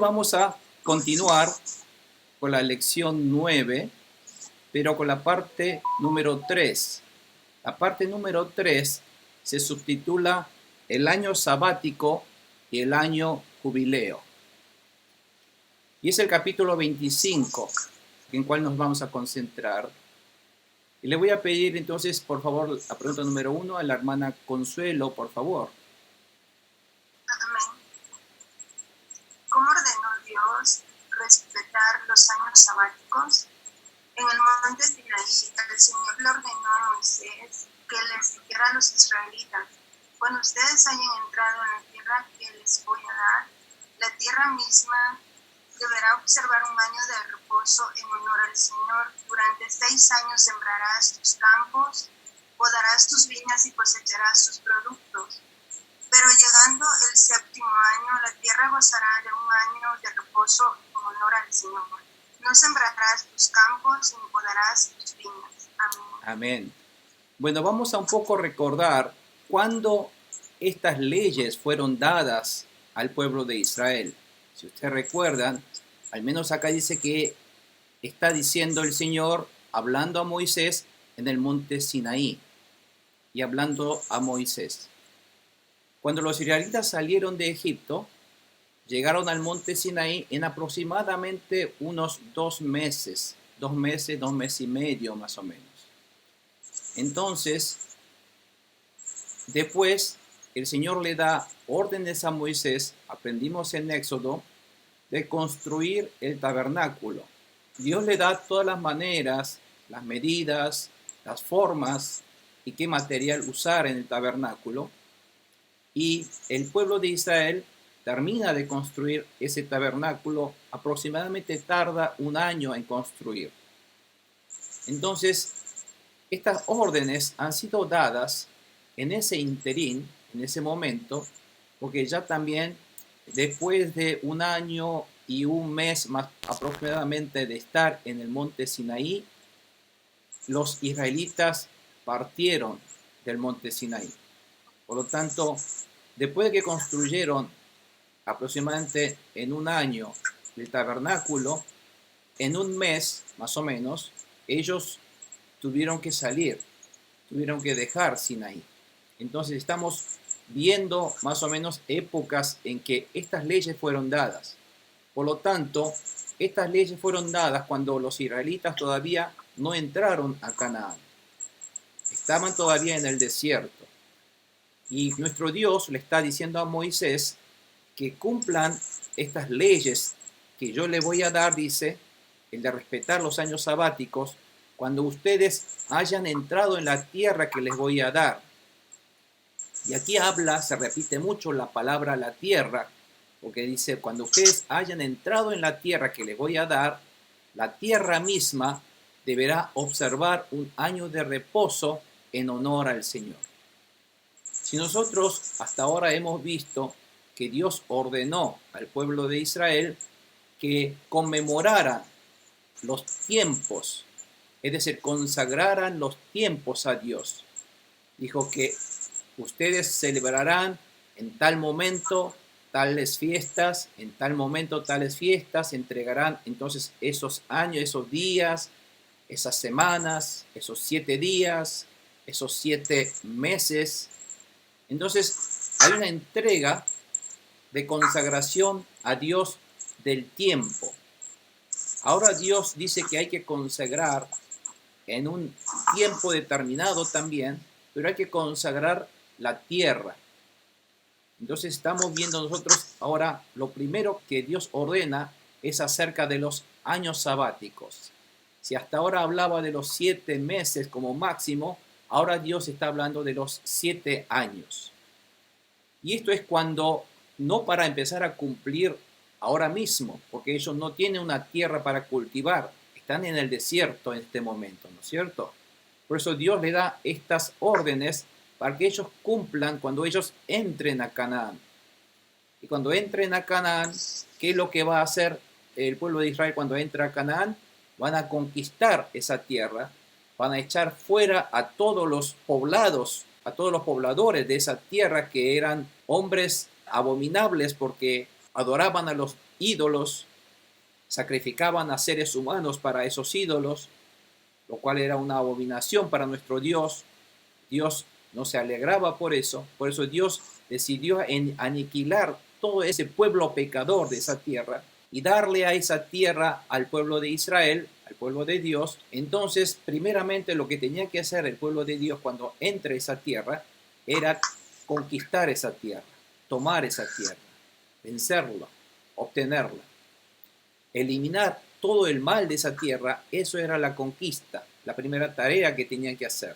vamos a continuar con la lección 9, pero con la parte número 3. La parte número 3 se subtitula el año sabático y el año jubileo. Y es el capítulo 25 en el cual nos vamos a concentrar. Y le voy a pedir entonces, por favor, la pregunta número 1 a la hermana Consuelo, por favor. Amén. ¿Cómo ordenó Dios respetar los años sabáticos? En el monte Sinaí, el Señor le ordenó a Moisés que les dijera a los israelitas: cuando ustedes hayan entrado en la tierra que les voy a dar, la tierra misma deberá observar un año de reposo en honor al Señor. Durante 6 años sembrarás tus campos, podarás tus viñas y cosecharás sus productos. Pero llegando el 7º año, la tierra gozará de un año de reposo en honor al Señor. No sembrarás tus campos ni podarás tus viñas. Amén. Amén. Bueno, vamos a un poco recordar cuándo estas leyes fueron dadas al pueblo de Israel. Si ustedes recuerdan, al menos acá dice que está diciendo el Señor, hablando a Moisés en el monte Sinaí y hablando a Moisés. Cuando los israelitas salieron de Egipto, llegaron al monte Sinaí en aproximadamente unos 2 meses, 2 meses y medio más o menos. Entonces, después el Señor le da órdenes a Moisés, aprendimos en Éxodo, de construir el tabernáculo. Dios le da todas las maneras, las medidas, las formas y qué material usar en el tabernáculo. Y el pueblo de Israel termina de construir ese tabernáculo, aproximadamente tarda 1 año en construir. Entonces, estas órdenes han sido dadas en ese interín, en ese momento, porque ya también después de 1 año y 1 mes más aproximadamente de estar en el monte Sinaí, los israelitas partieron del monte Sinaí. Por lo tanto, después de que construyeron aproximadamente en 1 año el tabernáculo, en 1 mes más o menos, ellos tuvieron que salir, tuvieron que dejar Sinaí. Entonces estamos viendo más o menos épocas en que estas leyes fueron dadas. Por lo tanto, estas leyes fueron dadas cuando los israelitas todavía no entraron a Canaán. Estaban todavía en el desierto. Y nuestro Dios le está diciendo a Moisés que cumplan estas leyes que yo le voy a dar, dice, el de respetar los años sabáticos, cuando ustedes hayan entrado en la tierra que les voy a dar. Y aquí se repite mucho la palabra la tierra, porque dice, cuando ustedes hayan entrado en la tierra que les voy a dar, la tierra misma deberá observar un año de reposo en honor al Señor. Si nosotros hasta ahora hemos visto que Dios ordenó al pueblo de Israel que conmemoraran los tiempos, es decir, consagraran los tiempos a Dios. Dijo que ustedes celebrarán en tal momento tales fiestas, en tal momento tales fiestas, entregarán entonces esos años, esos días, esas semanas, esos 7 días, esos 7 meses. Entonces hay una entrega de consagración a Dios del tiempo. Ahora Dios dice que hay que consagrar en un tiempo determinado también, pero hay que consagrar la tierra. Entonces estamos viendo nosotros ahora lo primero que Dios ordena es acerca de los años sabáticos. Si hasta ahora hablaba de los 7 meses como máximo, ahora Dios está hablando de los 7 años. Y esto es cuando, no para empezar a cumplir ahora mismo, porque ellos no tienen una tierra para cultivar, están en el desierto en este momento, ¿no es cierto? Por eso Dios le da estas órdenes para que ellos cumplan cuando ellos entren a Canaán. Y cuando entren a Canaán, ¿qué es lo que va a hacer el pueblo de Israel cuando entra a Canaán? Van a conquistar esa tierra, van a echar fuera a todos los poblados, a todos los pobladores de esa tierra que eran hombres abominables porque adoraban a los ídolos, sacrificaban a seres humanos para esos ídolos, lo cual era una abominación para nuestro Dios. Dios no se alegraba por eso Dios decidió aniquilar todo ese pueblo pecador de esa tierra y darle a esa tierra al pueblo de Israel, al pueblo de Dios. Entonces, primeramente lo que tenía que hacer el pueblo de Dios cuando entre esa tierra era conquistar esa tierra, tomar esa tierra, vencerla, obtenerla, eliminar todo el mal de esa tierra. Eso era la conquista, la primera tarea que tenían que hacer.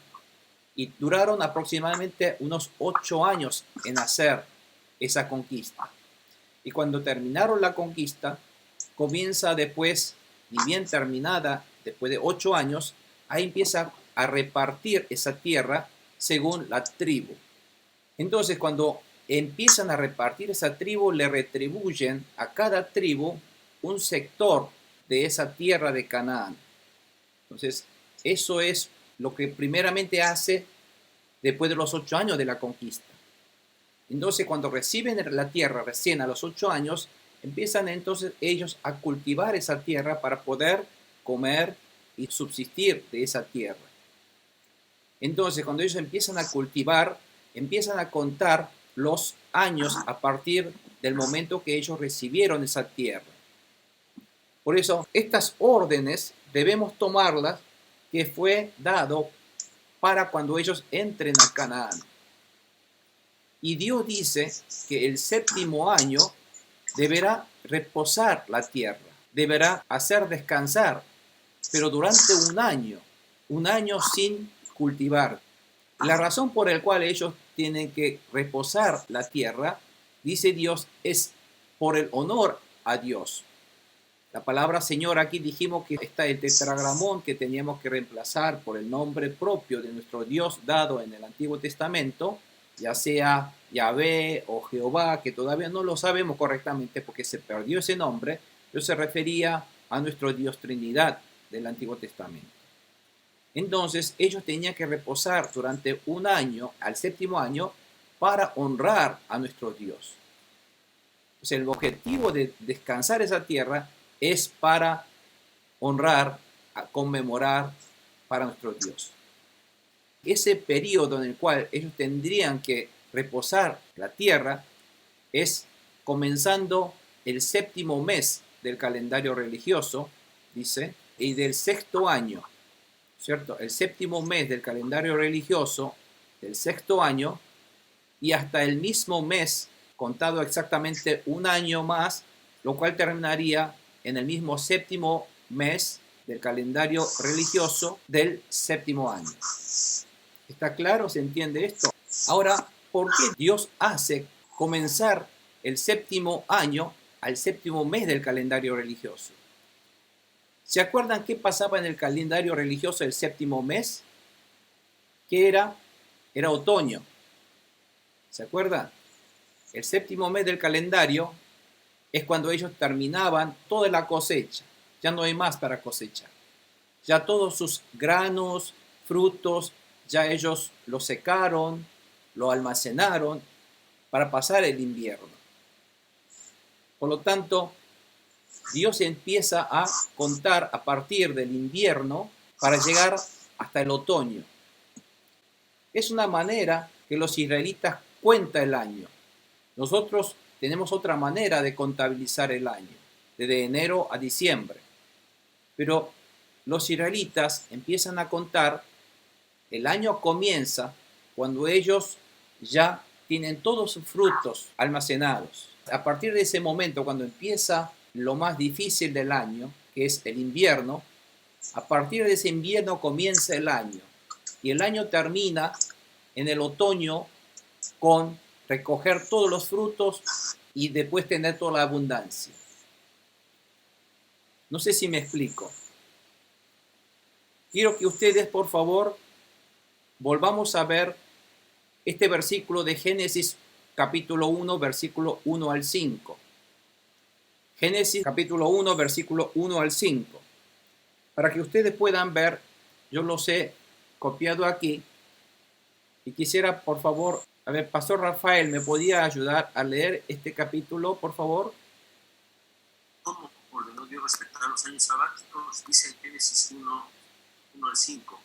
Y duraron aproximadamente unos 8 años en hacer esa conquista. Y cuando terminaron la conquista, comienza después, ni bien terminada, después de 8 años, ahí empieza a repartir esa tierra según la tribu. Entonces, cuando empiezan a repartir esa tribu, le retribuyen a cada tribu un sector de esa tierra de Canaán. Entonces, eso es lo que primeramente hace después de los 8 años de la conquista. Entonces, cuando reciben la tierra recién a los 8 años, empiezan entonces ellos a cultivar esa tierra para poder comer y subsistir de esa tierra. Entonces, cuando ellos empiezan a cultivar, empiezan a contar los años a partir del momento que ellos recibieron esa tierra. Por eso, estas órdenes debemos tomarlas que fue dado para cuando ellos entren a Canaán. Y Dios dice que el 7º año deberá reposar la tierra, deberá hacer descansar, pero durante un año sin cultivar. La razón por la cual ellos tienen que reposar la tierra, dice Dios, es por el honor a Dios. La palabra Señor aquí dijimos que está el tetragramón que teníamos que reemplazar por el nombre propio de nuestro Dios dado en el Antiguo Testamento, ya sea Yahvé o Jehová, que todavía no lo sabemos correctamente porque se perdió ese nombre, pero se refería a nuestro Dios Trinidad del Antiguo Testamento. Entonces ellos tenían que reposar durante un año, al 7º año, para honrar a nuestro Dios. O sea, el objetivo de descansar esa tierra es para honrar, a conmemorar para nuestro Dios. Ese periodo en el cual ellos tendrían que reposar la tierra es comenzando el 7º mes del calendario religioso, dice, y del 6º año, ¿cierto? El 7º mes del calendario religioso, del 6º año, y hasta el mismo mes, contado exactamente un año más, lo cual terminaría en el mismo 7º mes del calendario religioso del 7º año. ¿Está claro? ¿Se entiende esto? Ahora, ¿por qué Dios hace comenzar el 7º año al 7º mes del calendario religioso? ¿Se acuerdan qué pasaba en el calendario religioso del 7º mes? ¿Qué era? Era otoño. ¿Se acuerdan? El 7º mes del calendario es cuando ellos terminaban toda la cosecha. Ya no hay más para cosechar. Ya todos sus granos, frutos, ya ellos lo secaron, lo almacenaron para pasar el invierno. Por lo tanto, Dios empieza a contar a partir del invierno para llegar hasta el otoño. Es una manera que los israelitas cuentan el año. Nosotros tenemos otra manera de contabilizar el año, desde enero a diciembre. Pero los israelitas empiezan a contar, el año comienza cuando ellos ya tienen todos sus frutos almacenados. A partir de ese momento, cuando empieza lo más difícil del año, que es el invierno, a partir de ese invierno comienza el año. Y el año termina en el otoño con recoger todos los frutos y después tener toda la abundancia. No sé si me explico. Quiero que ustedes, por favor, volvamos a ver este versículo de Génesis capítulo 1, versículo 1 al 5. Génesis capítulo 1, versículo 1 al 5. Para que ustedes puedan ver, yo los he copiado aquí. Y quisiera, por favor, a ver, Pastor Rafael, ¿me podía ayudar a leer este capítulo, por favor? cómo ordenó Dios respetar los años sabáticos, dice en Génesis 1 al 5.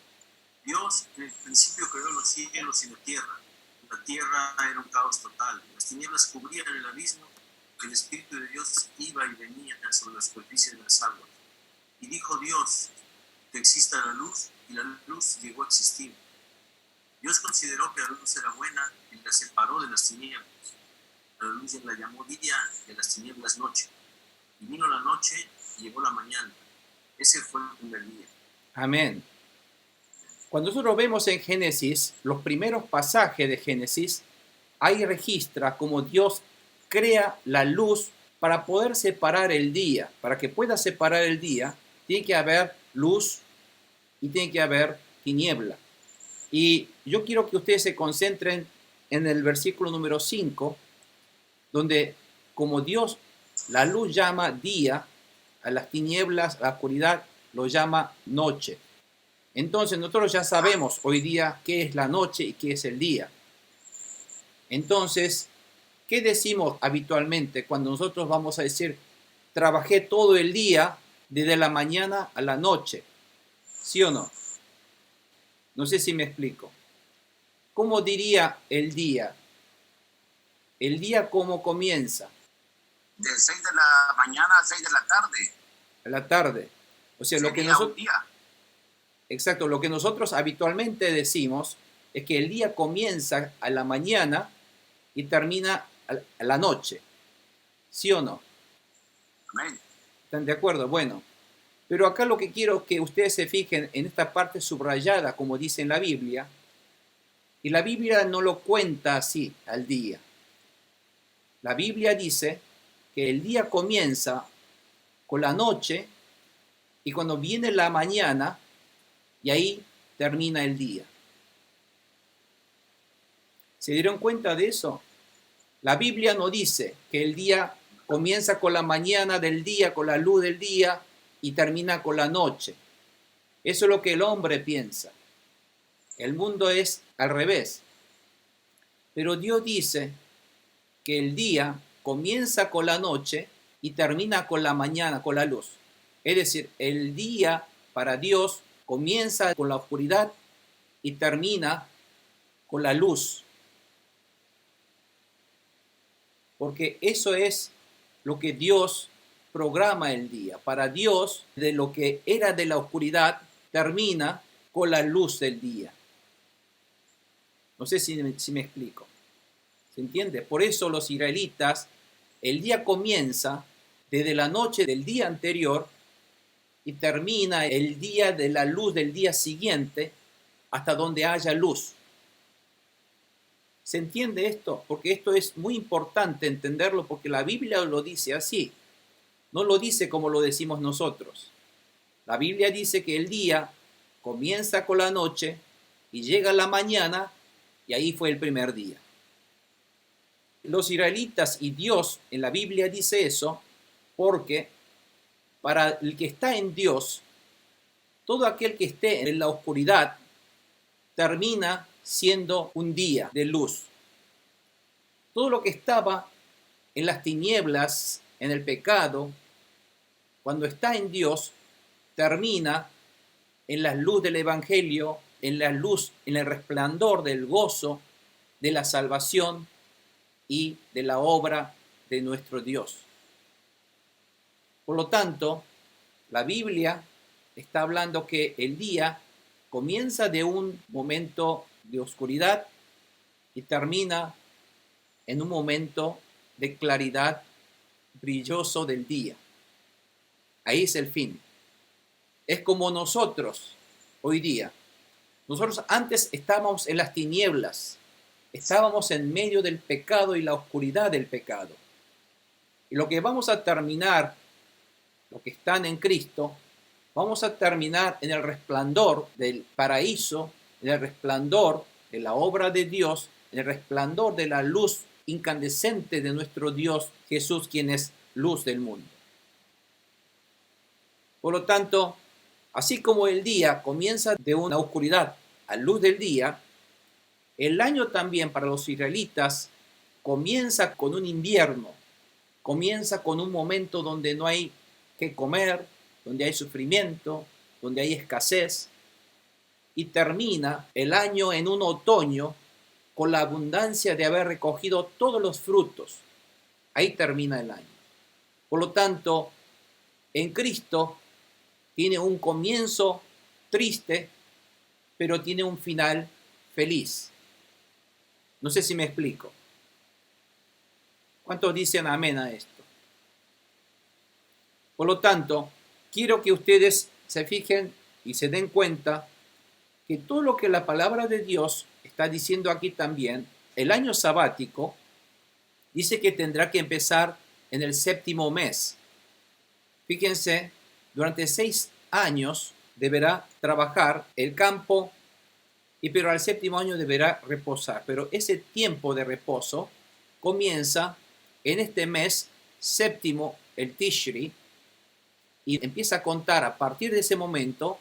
Dios en el principio creó los cielos y la tierra. La tierra era un caos total. Las tinieblas cubrían el abismo. El Espíritu de Dios iba y venía sobre la superficie de las aguas. Y dijo Dios que exista la luz, y la luz llegó a existir. Dios consideró que la luz era buena y la separó de las tinieblas. A la luz la llamó día y a las tinieblas noche. Y vino la noche y llegó la mañana. Ese fue el primer día. Amén. Cuando nosotros vemos en Génesis, los primeros pasajes de Génesis, ahí registra cómo Dios crea la luz para poder separar el día. Para que pueda separar el día, tiene que haber luz y tiene que haber tiniebla. Y yo quiero que ustedes se concentren en el versículo número 5, donde como Dios, la luz llama día, a las tinieblas, a la oscuridad, lo llama noche. Entonces nosotros ya sabemos hoy día qué es la noche y qué es el día. Entonces, ¿qué decimos habitualmente cuando nosotros vamos a decir, trabajé todo el día desde la mañana a la noche? ¿Sí o no? No sé si me explico. ¿Cómo diría el día? ¿El día cómo comienza? De 6 de la mañana a 6 de la tarde. A la tarde. O sea, lo que nosotros... Exacto, lo que nosotros habitualmente decimos es que el día comienza a la mañana y termina a la noche. ¿Sí o no? Amén. ¿Están de acuerdo? Bueno, pero acá lo que quiero que ustedes se fijen en esta parte subrayada, como dice en la Biblia, y la Biblia no lo cuenta así al día. La Biblia dice que el día comienza con la noche y cuando viene la mañana, y ahí termina el día. ¿Se dieron cuenta de eso? La Biblia no dice que el día comienza con la mañana del día, con la luz del día, y termina con la noche. Eso es lo que el hombre piensa. El mundo es al revés. Pero Dios dice que el día comienza con la noche y termina con la mañana, con la luz. Es decir, el día para Dios comienza con la oscuridad y termina con la luz. Porque eso es lo que Dios programa el día. Para Dios, de lo que era de la oscuridad, termina con la luz del día. No sé si me explico. ¿Se entiende? Por eso los israelitas, el día comienza desde la noche del día anterior y termina el día de la luz del día siguiente hasta donde haya luz. ¿Se entiende esto? Porque esto es muy importante entenderlo porque la Biblia lo dice así. No lo dice como lo decimos nosotros. La Biblia dice que el día comienza con la noche y llega la mañana y ahí fue el primer día. Los israelitas y Dios en la Biblia dice eso porque para el que está en Dios, todo aquel que esté en la oscuridad termina siendo un día de luz. Todo lo que estaba en las tinieblas, en el pecado, cuando está en Dios, termina en la luz del Evangelio, en la luz, en el resplandor del gozo, de la salvación y de la obra de nuestro Dios. Por lo tanto, la Biblia está hablando que el día comienza de un momento de oscuridad y termina en un momento de claridad brilloso del día. Ahí es el fin. Es como nosotros hoy día. Nosotros antes estábamos en las tinieblas, estábamos en medio del pecado y la oscuridad del pecado. Y lo que vamos a terminar, los que están en Cristo, vamos a terminar en el resplandor del paraíso, en el resplandor de la obra de Dios, en el resplandor de la luz incandescente de nuestro Dios Jesús, quien es luz del mundo. Por lo tanto, así como el día comienza de una oscuridad a luz del día, el año también para los israelitas comienza con un invierno comienza con un momento donde no hay que comer, donde hay sufrimiento, donde hay escasez, y termina el año en un otoño con la abundancia de haber recogido todos los frutos. Ahí termina el año. Por lo tanto, en Cristo tiene un comienzo triste, pero tiene un final feliz. No sé si me explico. ¿Cuántos dicen amén a esto? Por lo tanto, quiero que ustedes se fijen y se den cuenta que todo lo que la palabra de Dios está diciendo aquí también, el año sabático, dice que tendrá que empezar en el séptimo mes. Fíjense, durante 6 años deberá trabajar el campo, pero al séptimo año deberá reposar. Pero ese tiempo de reposo comienza en este mes séptimo, el Tishri, y empieza a contar a partir de ese momento,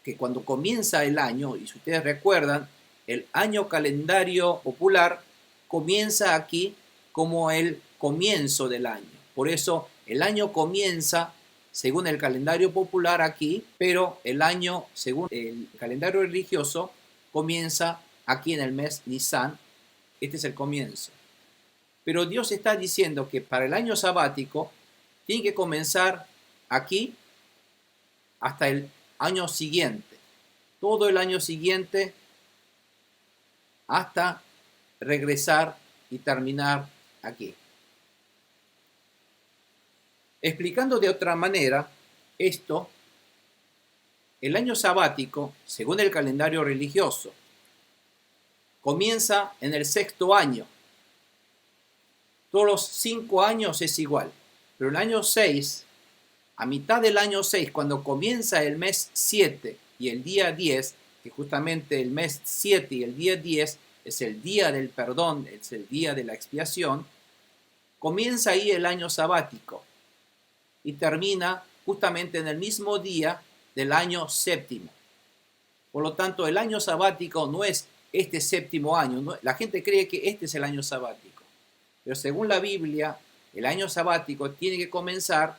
que cuando comienza el año, y si ustedes recuerdan, el año calendario popular comienza aquí como el comienzo del año. Por eso el año comienza según el calendario popular aquí, pero el año según el calendario religioso comienza aquí en el mes Nisan. Este es el comienzo. Pero Dios está diciendo que para el año sabático tiene que comenzar aquí hasta el año siguiente. Todo el año siguiente hasta regresar y terminar aquí. Explicando de otra manera esto, el año sabático, según el calendario religioso, comienza en el 6º año. Todos los 5 años es igual, pero el año 6, a mitad del año 6, cuando comienza el mes 7 y el día 10, que justamente el mes 7 y el día 10 es el día del perdón, es el día de la expiación, comienza ahí el año sabático y termina justamente en el mismo día del año séptimo. Por lo tanto, el año sabático no es este séptimo año. ¿No? La gente cree que este es el año sabático. Pero según la Biblia, el año sabático tiene que comenzar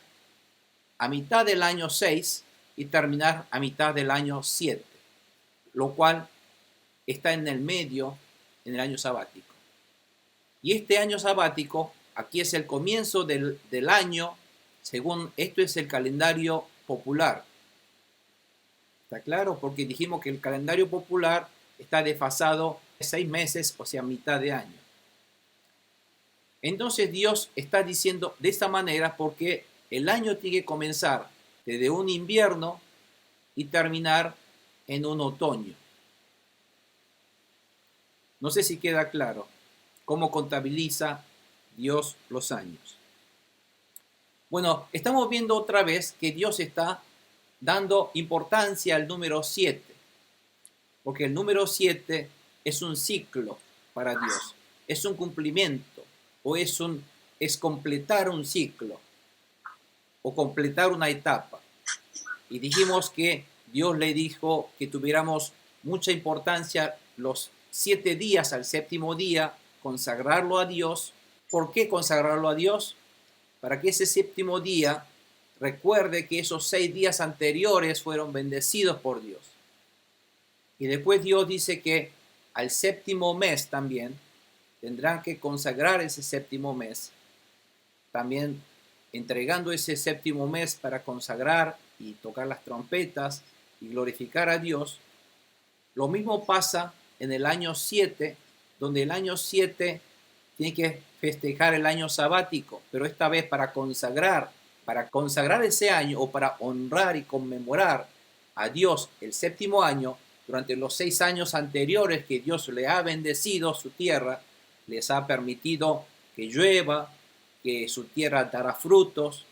a mitad del año 6 y terminar a mitad del año 7, lo cual está en el medio en el año sabático. Y este año sabático, aquí es el comienzo del año, según esto es el calendario popular. ¿Está claro? Porque dijimos que el calendario popular está desfasado 6 meses, o sea, mitad de año. Entonces Dios está diciendo de esta manera porque el año tiene que comenzar desde un invierno y terminar en un otoño. No sé si queda claro cómo contabiliza Dios los años. Bueno, estamos viendo otra vez que Dios está dando importancia al número 7, porque el número 7 es un ciclo para Dios, es un cumplimiento, o es completar un ciclo, o completar una etapa. Y dijimos que Dios le dijo que tuviéramos mucha importancia los 7 días al séptimo día, consagrarlo a Dios. ¿Por qué consagrarlo a Dios? Para que ese séptimo día recuerde que esos 6 días anteriores fueron bendecidos por Dios. Y después Dios dice que al séptimo mes también tendrán que consagrar ese séptimo mes, también entregando ese séptimo mes para consagrar y tocar las trompetas y glorificar a Dios. Lo mismo pasa en el año 7, donde el año 7 tiene que festejar el año sabático, pero esta vez para consagrar ese año o para honrar y conmemorar a Dios el séptimo año. Durante los 6 años anteriores que Dios le ha bendecido su tierra, les ha permitido que llueva, que su tierra dará frutos.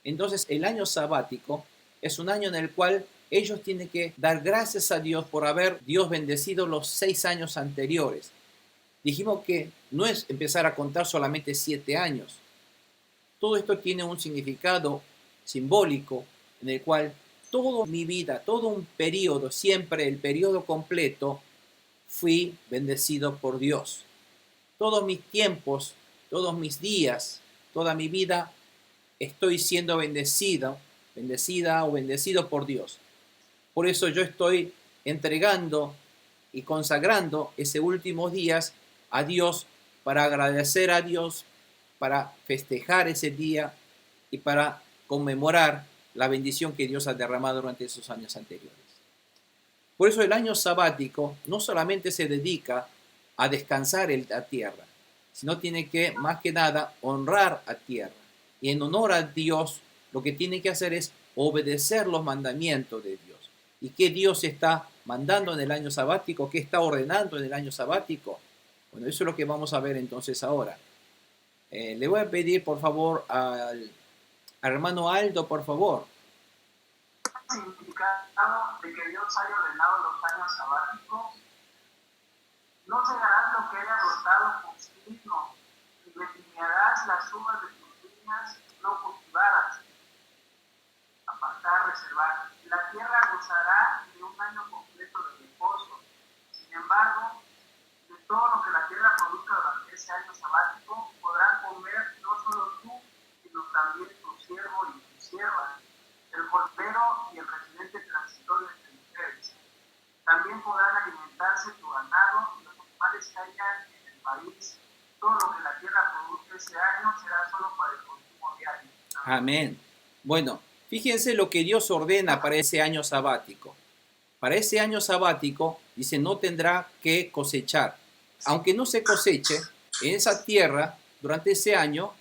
Entonces el año sabático es un año en el cual ellos tienen que dar gracias a Dios por haber Dios bendecido los 6 años anteriores. Dijimos que no es empezar a contar solamente 7 años. Todo esto tiene un significado simbólico en el cual toda mi vida, todo un periodo, siempre el periodo completo, fui bendecido por Dios. Todos mis tiempos, todos mis días, toda mi vida estoy siendo bendecida o bendecido por Dios. Por eso yo estoy entregando y consagrando esos últimos días a Dios para agradecer a Dios, para festejar ese día y para conmemorar la bendición que Dios ha derramado durante esos años anteriores. Por eso el año sabático no solamente se dedica a descansar en la tierra, sino tiene que, más que nada, honrar a tierra. Y en honor a Dios, lo que tiene que hacer es obedecer los mandamientos de Dios. ¿Y qué Dios está mandando en el año sabático? ¿Qué está ordenando en el año sabático? Bueno, eso es lo que vamos a ver entonces ahora. Le voy a pedir, por favor, al hermano Aldo, por favor. Significado de que Dios haya ordenado los años sabáticos: no cegarás lo que haya brotado por sí mismo, y vendimiarás las uvas de tus viñas no cultivadas, apartar, reservar. La tierra gozará de un año completo de reposo. Sin embargo, de todo lo que la tierra produzca durante ese año sabático, podrán comer no solo tú, sino también tu siervo y tu sierva, el cordero y el residente transitorio entre ustedes. También podrán alimentarse tu ganado y los animales que hayan en el país. Todo lo que la tierra produce ese año será solo para el consumo diario. Amén. Bueno, fíjense lo que Dios ordena para ese año sabático. Para ese año sabático, dice, no tendrá que cosechar. Aunque no se coseche, en esa tierra, durante ese año,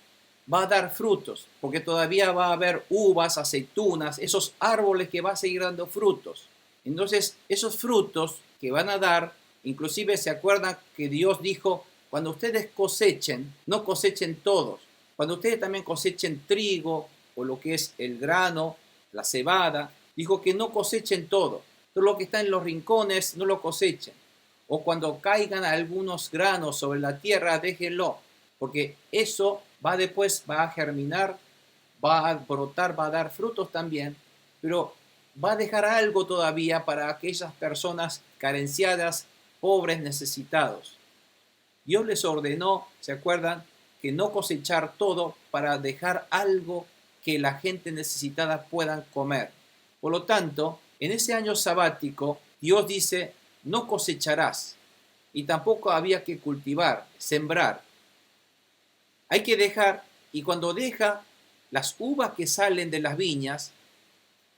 va a dar frutos, porque todavía va a haber uvas, aceitunas, esos árboles que van a seguir dando frutos. Entonces, esos frutos que van a dar, inclusive se acuerdan que Dios dijo, cuando ustedes cosechen, no cosechen todos. Cuando ustedes también cosechen trigo, o lo que es el grano, la cebada, dijo que no cosechen todo. Todo lo que está en los rincones, no lo cosechen. O cuando caigan algunos granos sobre la tierra, déjenlo, porque eso va a germinar, va a brotar, va a dar frutos también, pero va a dejar algo todavía para aquellas personas carenciadas, pobres, necesitados. Dios les ordenó, ¿se acuerdan? Que no cosechar todo para dejar algo que la gente necesitada puedan comer. Por lo tanto, en ese año sabático, Dios dice, no cosecharás, y tampoco había que cultivar, sembrar. Hay que dejar, y cuando deja las uvas que salen de las viñas,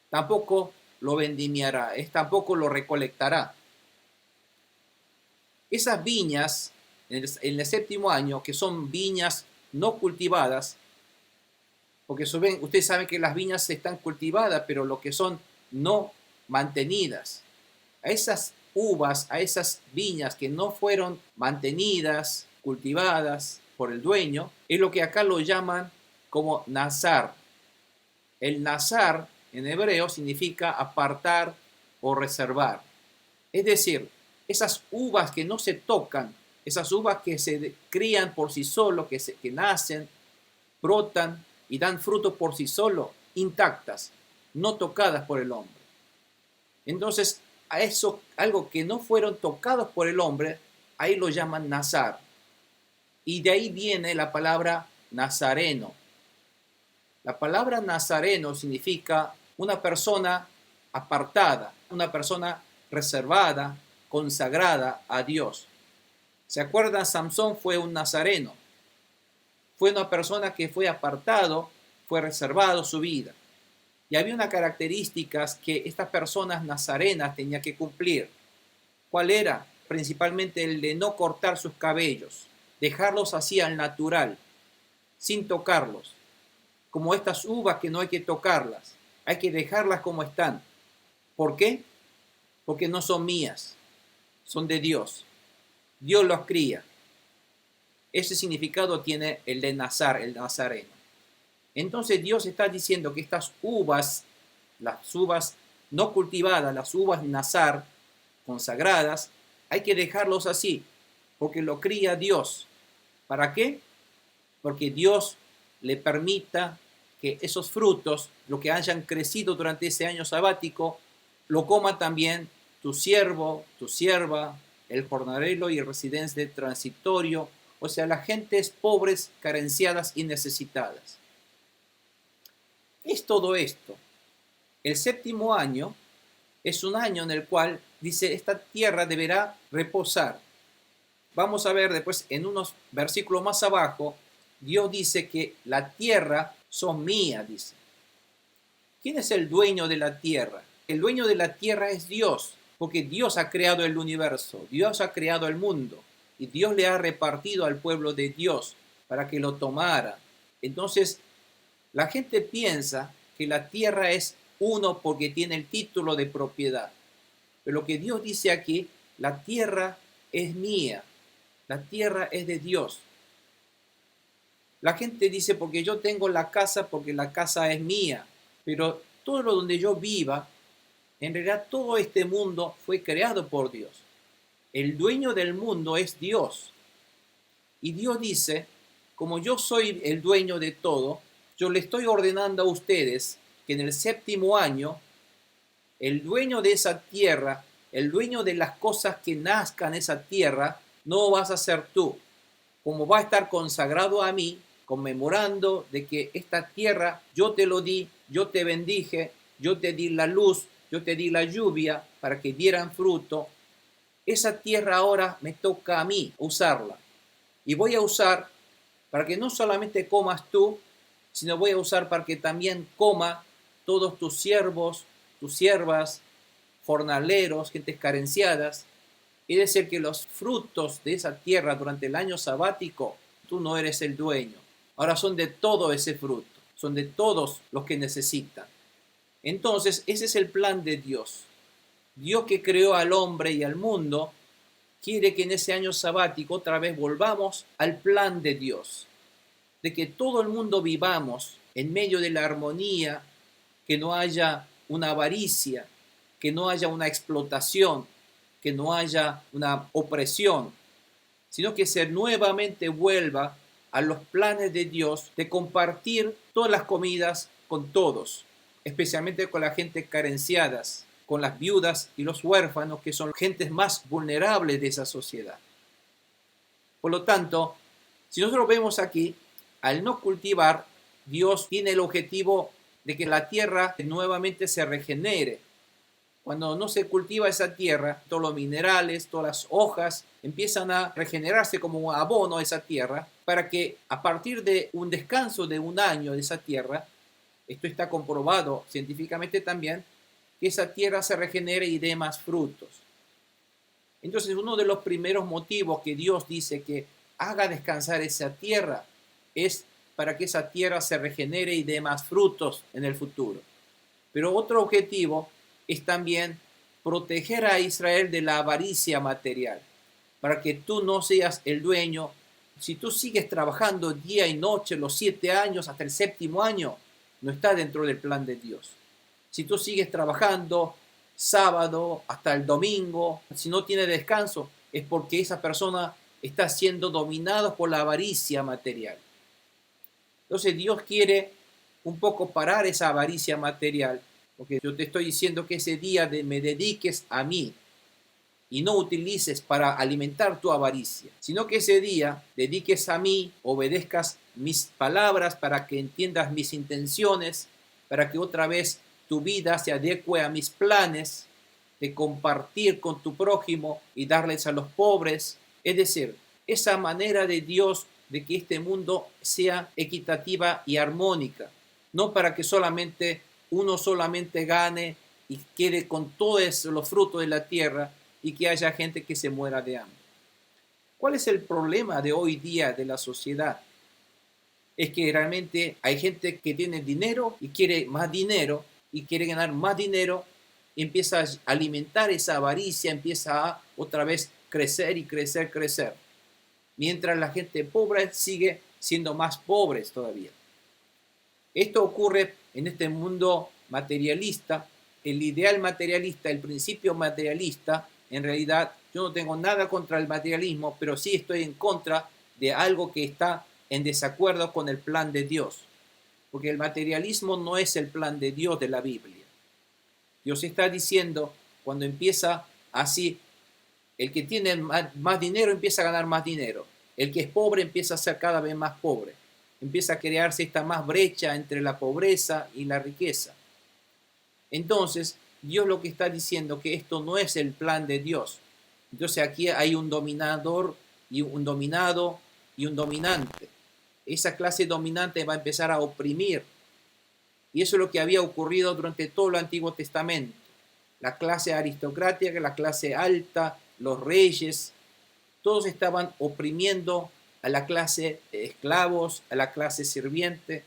tampoco lo vendimiará, tampoco lo recolectará. Esas viñas, en el séptimo año, que son viñas no cultivadas, porque ustedes saben que las viñas están cultivadas, pero lo que son no mantenidas. A esas uvas, a esas viñas que no fueron mantenidas, cultivadas por el dueño, es lo que acá lo llaman como nazar. El nazar en hebreo significa apartar o reservar. Es decir, esas uvas que no se tocan, esas uvas que se crían por sí solos, que nacen, brotan y dan frutos por sí solos, intactas, no tocadas por el hombre. Entonces, a eso, algo que no fueron tocados por el hombre, ahí lo llaman nazar. Y de ahí viene la palabra nazareno. La palabra nazareno significa una persona apartada, una persona reservada, consagrada a Dios. ¿Se acuerdan? Samson fue un nazareno. Fue una persona que fue apartado, fue reservado su vida. Y había unas características que estas personas nazarenas tenían que cumplir. ¿Cuál era? Principalmente el de no cortar sus cabellos, dejarlos así al natural, sin tocarlos. Como estas uvas que no hay que tocarlas, hay que dejarlas como están. ¿Por qué? Porque no son mías, son de Dios. Dios los cría. Ese significado tiene el de nazar, el nazareno. Entonces Dios está diciendo que estas uvas, las uvas no cultivadas, las uvas nazar, consagradas, hay que dejarlos así, porque lo cría Dios. ¿Para qué? Porque Dios le permita que esos frutos, lo que hayan crecido durante ese año sabático, lo coma también tu siervo, tu sierva, el jornalero y el residente transitorio, o sea, las gentes pobres, carenciadas y necesitadas. ¿Qué es todo esto? El séptimo año es un año en el cual dice esta tierra deberá reposar. Vamos a ver después en unos versículos más abajo, Dios dice que la tierra son mía, dice. ¿Quién es el dueño de la tierra? El dueño de la tierra es Dios, porque Dios ha creado el universo, Dios ha creado el mundo y Dios le ha repartido al pueblo de Dios para que lo tomara. Entonces, la gente piensa que la tierra es uno porque tiene el título de propiedad. Pero lo que Dios dice aquí, la tierra es mía, la tierra es de Dios. La gente dice porque yo tengo la casa, porque la casa es mía, pero todo lo donde yo viva, en realidad todo este mundo fue creado por Dios. El dueño del mundo es Dios. Y Dios dice, como yo soy el dueño de todo, yo le estoy ordenando a ustedes que en el séptimo año, el dueño de esa tierra, el dueño de las cosas que nazcan en esa tierra, no vas a ser tú. Como va a estar consagrado a mí, conmemorando de que esta tierra yo te lo di, yo te bendije, yo te di la luz, yo te di la lluvia para que dieran fruto. Esa tierra ahora me toca a mí usarla. Y voy a usar para que no solamente comas tú, sino voy a usar para que también coma todos tus siervos, tus siervas, jornaleros, gentes carenciadas. Es decir, que los frutos de esa tierra durante el año sabático, tú no eres el dueño. Ahora son de todo ese fruto, son de todos los que necesitan. Entonces, ese es el plan de Dios. Dios que creó al hombre y al mundo, quiere que en ese año sabático otra vez volvamos al plan de Dios. De que todo el mundo vivamos en medio de la armonía, que no haya una avaricia, que no haya una explotación, que no haya una opresión, sino que se nuevamente vuelva a los planes de Dios de compartir todas las comidas con todos, especialmente con la gente carenciadas, con las viudas y los huérfanos, que son gentes más vulnerables de esa sociedad. Por lo tanto, si nosotros vemos aquí, al no cultivar, Dios tiene el objetivo de que la tierra nuevamente se regenere. Cuando no se cultiva esa tierra, todos los minerales, todas las hojas empiezan a regenerarse como un abono a esa tierra, para que a partir de un descanso de un año de esa tierra, esto está comprobado científicamente también, que esa tierra se regenere y dé más frutos. Entonces, uno de los primeros motivos que Dios dice que haga descansar esa tierra es para que esa tierra se regenere y dé más frutos en el futuro. Pero otro objetivo es también proteger a Israel de la avaricia material, para que tú no seas el dueño. Si tú sigues trabajando día y noche los 7 años hasta el séptimo año, no está dentro del plan de Dios. Si tú sigues trabajando sábado hasta el domingo, si no tiene descanso, es porque esa persona está siendo dominada por la avaricia material. Entonces Dios quiere un poco parar esa avaricia material, porque yo te estoy diciendo que ese día me dediques a mí y no utilices para alimentar tu avaricia, sino que ese día dediques a mí, obedezcas mis palabras para que entiendas mis intenciones, para que otra vez tu vida se adecue a mis planes de compartir con tu prójimo y darles a los pobres. Es decir, esa manera de Dios de que este mundo sea equitativa y armónica, no para que uno solamente gane y quede con todos los frutos de la tierra y que haya gente que se muera de hambre. ¿Cuál es el problema de hoy día de la sociedad? Es que realmente hay gente que tiene dinero y quiere más dinero y quiere ganar más dinero, y empieza a alimentar esa avaricia, empieza a otra vez crecer y crecer, crecer. Mientras la gente pobre sigue siendo más pobres todavía. Esto ocurre en este mundo materialista. El ideal materialista, el principio materialista, en realidad yo no tengo nada contra el materialismo, pero sí estoy en contra de algo que está en desacuerdo con el plan de Dios. Porque el materialismo no es el plan de Dios de la Biblia. Dios está diciendo, cuando empieza así, el que tiene más dinero empieza a ganar más dinero. el que es pobre empieza a ser cada vez más pobre. Empieza a crearse esta más brecha entre la pobreza y la riqueza. Entonces, Dios lo que está diciendo que esto no es el plan de Dios. Entonces aquí hay un dominador y un dominado y un dominante. Esa clase dominante va a empezar a oprimir. Y eso es lo que había ocurrido durante todo el Antiguo Testamento. La clase aristocrática, la clase alta, los reyes, todos estaban oprimiendo a la clase de esclavos, a la clase sirviente.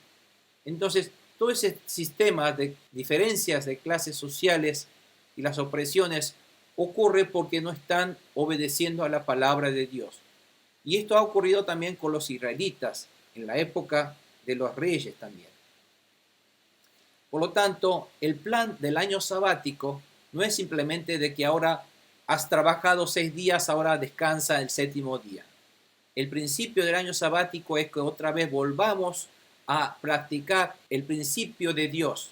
Entonces, todo ese sistema de diferencias de clases sociales y las opresiones ocurre porque no están obedeciendo a la palabra de Dios. Y esto ha ocurrido también con los israelitas en la época de los reyes también. Por lo tanto, el plan del año sabático no es simplemente de que ahora has trabajado 6 días, ahora descansa el 7º día. El principio del año sabático es que otra vez volvamos a practicar el principio de Dios,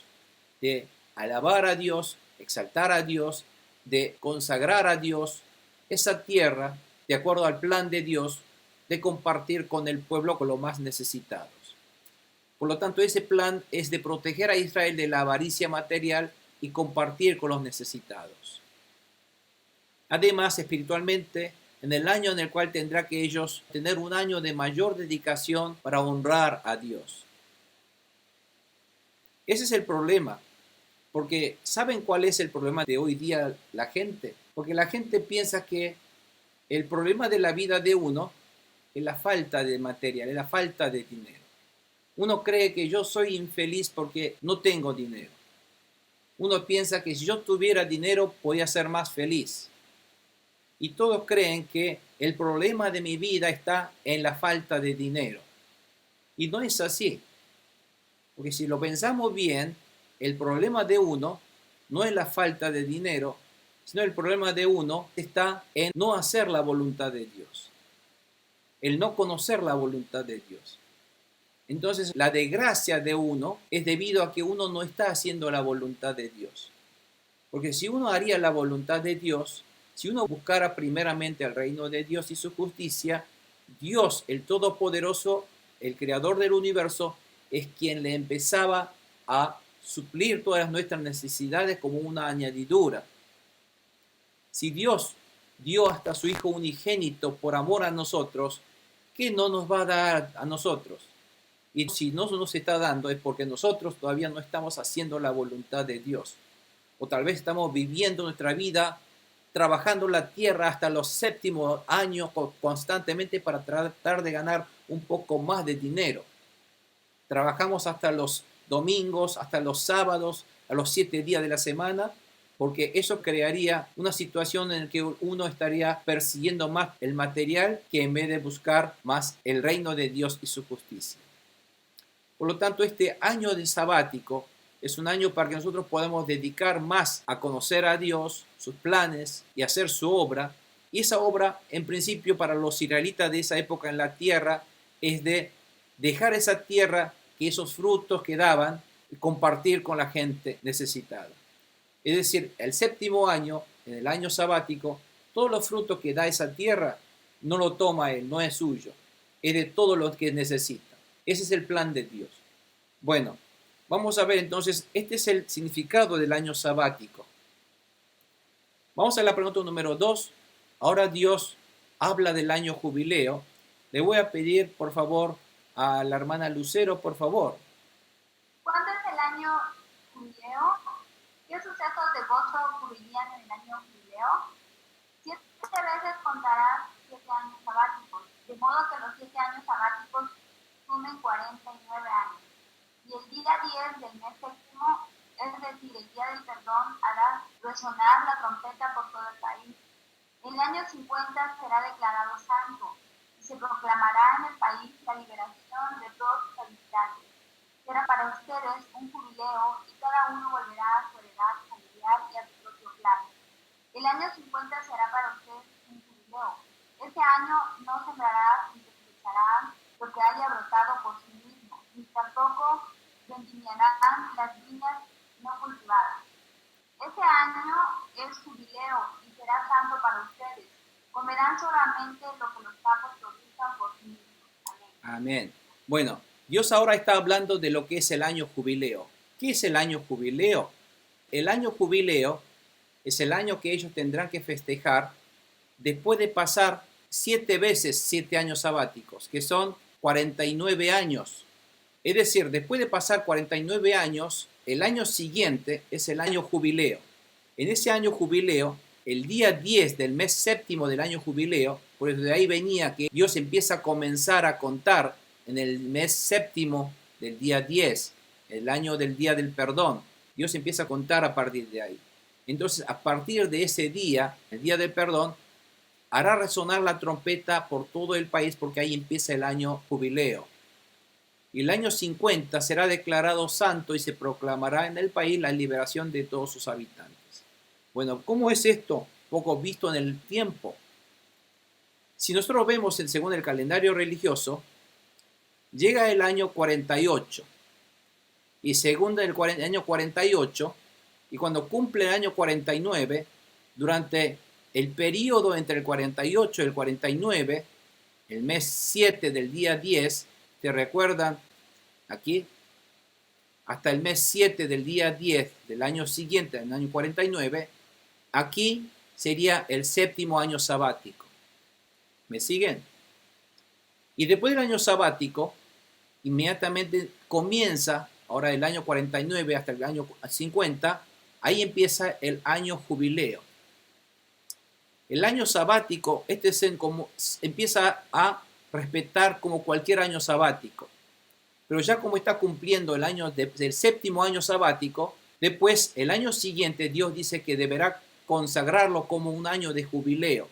de alabar a Dios, exaltar a Dios, de consagrar a Dios esa tierra de acuerdo al plan de Dios, de compartir con el pueblo, con los más necesitados. Por lo tanto, ese plan es de proteger a Israel de la avaricia material y compartir con los necesitados. Además, espiritualmente, en el año en el cual tendrá que ellos tener un año de mayor dedicación para honrar a Dios. Ese es el problema, porque ¿saben cuál es el problema de hoy día la gente? Porque la gente piensa que el problema de la vida de uno es la falta de material, es la falta de dinero. Uno cree que yo soy infeliz porque no tengo dinero. Uno piensa que si yo tuviera dinero podía ser más feliz. Y todos creen que el problema de mi vida está en la falta de dinero. Y no es así. Porque si lo pensamos bien, el problema de uno no es la falta de dinero, sino el problema de uno está en no hacer la voluntad de Dios. El no conocer la voluntad de Dios. Entonces, la desgracia de uno es debido a que uno no está haciendo la voluntad de Dios. Porque si uno haría la voluntad de Dios, si uno buscara primeramente el reino de Dios y su justicia, Dios, el Todopoderoso, el Creador del universo, es quien le empezaba a suplir todas nuestras necesidades como una añadidura. Si Dios dio hasta su Hijo unigénito por amor a nosotros, ¿qué no nos va a dar a nosotros? Y si no nos está dando es porque nosotros todavía no estamos haciendo la voluntad de Dios. O tal vez estamos viviendo nuestra vida trabajando la tierra hasta los 7º años constantemente para tratar de ganar un poco más de dinero. Trabajamos hasta los domingos, hasta los sábados, a los 7 días de la semana, porque eso crearía una situación en la que uno estaría persiguiendo más el material que en vez de buscar más el reino de Dios y su justicia. Por lo tanto, este año de sabático es un año para que nosotros podamos dedicar más a conocer a Dios, sus planes y hacer su obra. Y esa obra, en principio, para los israelitas de esa época en la tierra, es de dejar esa tierra, que esos frutos que daban, y compartir con la gente necesitada. Es decir, el 7º año, en el año sabático, todos los frutos que da esa tierra no lo toma él, no es suyo, es de todo lo que necesita. Ese es el plan de Dios. Bueno, vamos a ver entonces, este es el significado del año sabático. Vamos a la pregunta número 2. Ahora Dios habla del año jubileo. Le voy a pedir, por favor, a la hermana Lucero, por favor. ¿Cuándo es el año jubileo? ¿Qué sucesos de gozo ocurrirían en el año jubileo? 7 veces contarás 7 años sabáticos, de modo que los 7 años sabáticos sumen 49 años. Y el día 10 del mes 7º, es decir, el día del perdón, hará resonar la trompeta por todo el país. El año 50 será declarado santo y se proclamará en el país la liberación de todos sus habitantes. Será para ustedes un jubileo y cada uno volverá a su heredad familiar y a su propio clan. El año 50 será para ustedes un jubileo. Ese año no sembrarás ni se cosechará lo que haya brotado por sí mismo, ni tampoco vendimiarán las viñas no cultivadas. Ese año es jubileo y será santo para ustedes. Comerán solamente lo que los campos produzcan por Amén. Bueno, Dios ahora está hablando de lo que es el año jubileo. ¿Qué es el año jubileo? El año jubileo es el año que ellos tendrán que festejar después de pasar 7 veces 7 años sabáticos, que son 49 años. Es decir, después de pasar 49 años, el año siguiente es el año jubileo. En ese año jubileo, el día 10 del mes séptimo del año jubileo, por eso de ahí venía que Dios empieza a comenzar a contar en el mes séptimo del día 10, el año del día del perdón. Dios empieza a contar a partir de ahí. Entonces, a partir de ese día, el día del perdón, hará resonar la trompeta por todo el país porque ahí empieza el año jubileo. Y el año 50 será declarado santo y se proclamará en el país la liberación de todos sus habitantes. Bueno, ¿cómo es esto? Poco visto en el tiempo. Si nosotros vemos según el calendario religioso, llega el año 48 y según el año 48, y cuando cumple el año 49, durante el periodo entre el 48 y el 49, el mes 7 del día 10, ¿te recuerdan? Aquí, hasta el mes 7 del día 10 del año siguiente, del año 49, aquí sería el séptimo año sabático. ¿Me siguen? Y después del año sabático, inmediatamente comienza, ahora el año 49 hasta el año 50, ahí empieza el año jubileo. El año sabático, empieza a respetar como cualquier año sabático. Pero ya como está cumpliendo el año del séptimo año sabático, después el año siguiente Dios dice que deberá consagrarlo como un año de jubileo.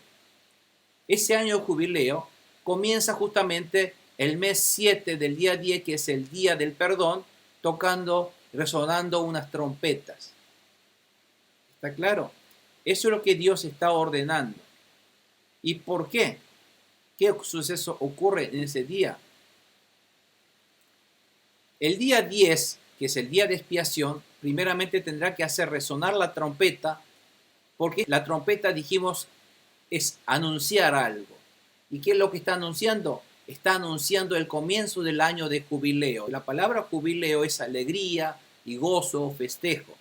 Ese año de jubileo comienza justamente el mes 7 del día 10, que es el día del perdón, resonando unas trompetas. ¿Está claro? Eso es lo que Dios está ordenando. ¿Y por qué? ¿Qué suceso ocurre en ese día? El día 10, que es el día de expiación, primeramente tendrá que hacer resonar la trompeta, porque la trompeta, dijimos, es anunciar algo. ¿Y qué es lo que está anunciando? Está anunciando el comienzo del año de jubileo. La palabra jubileo es alegría y gozo, festejo.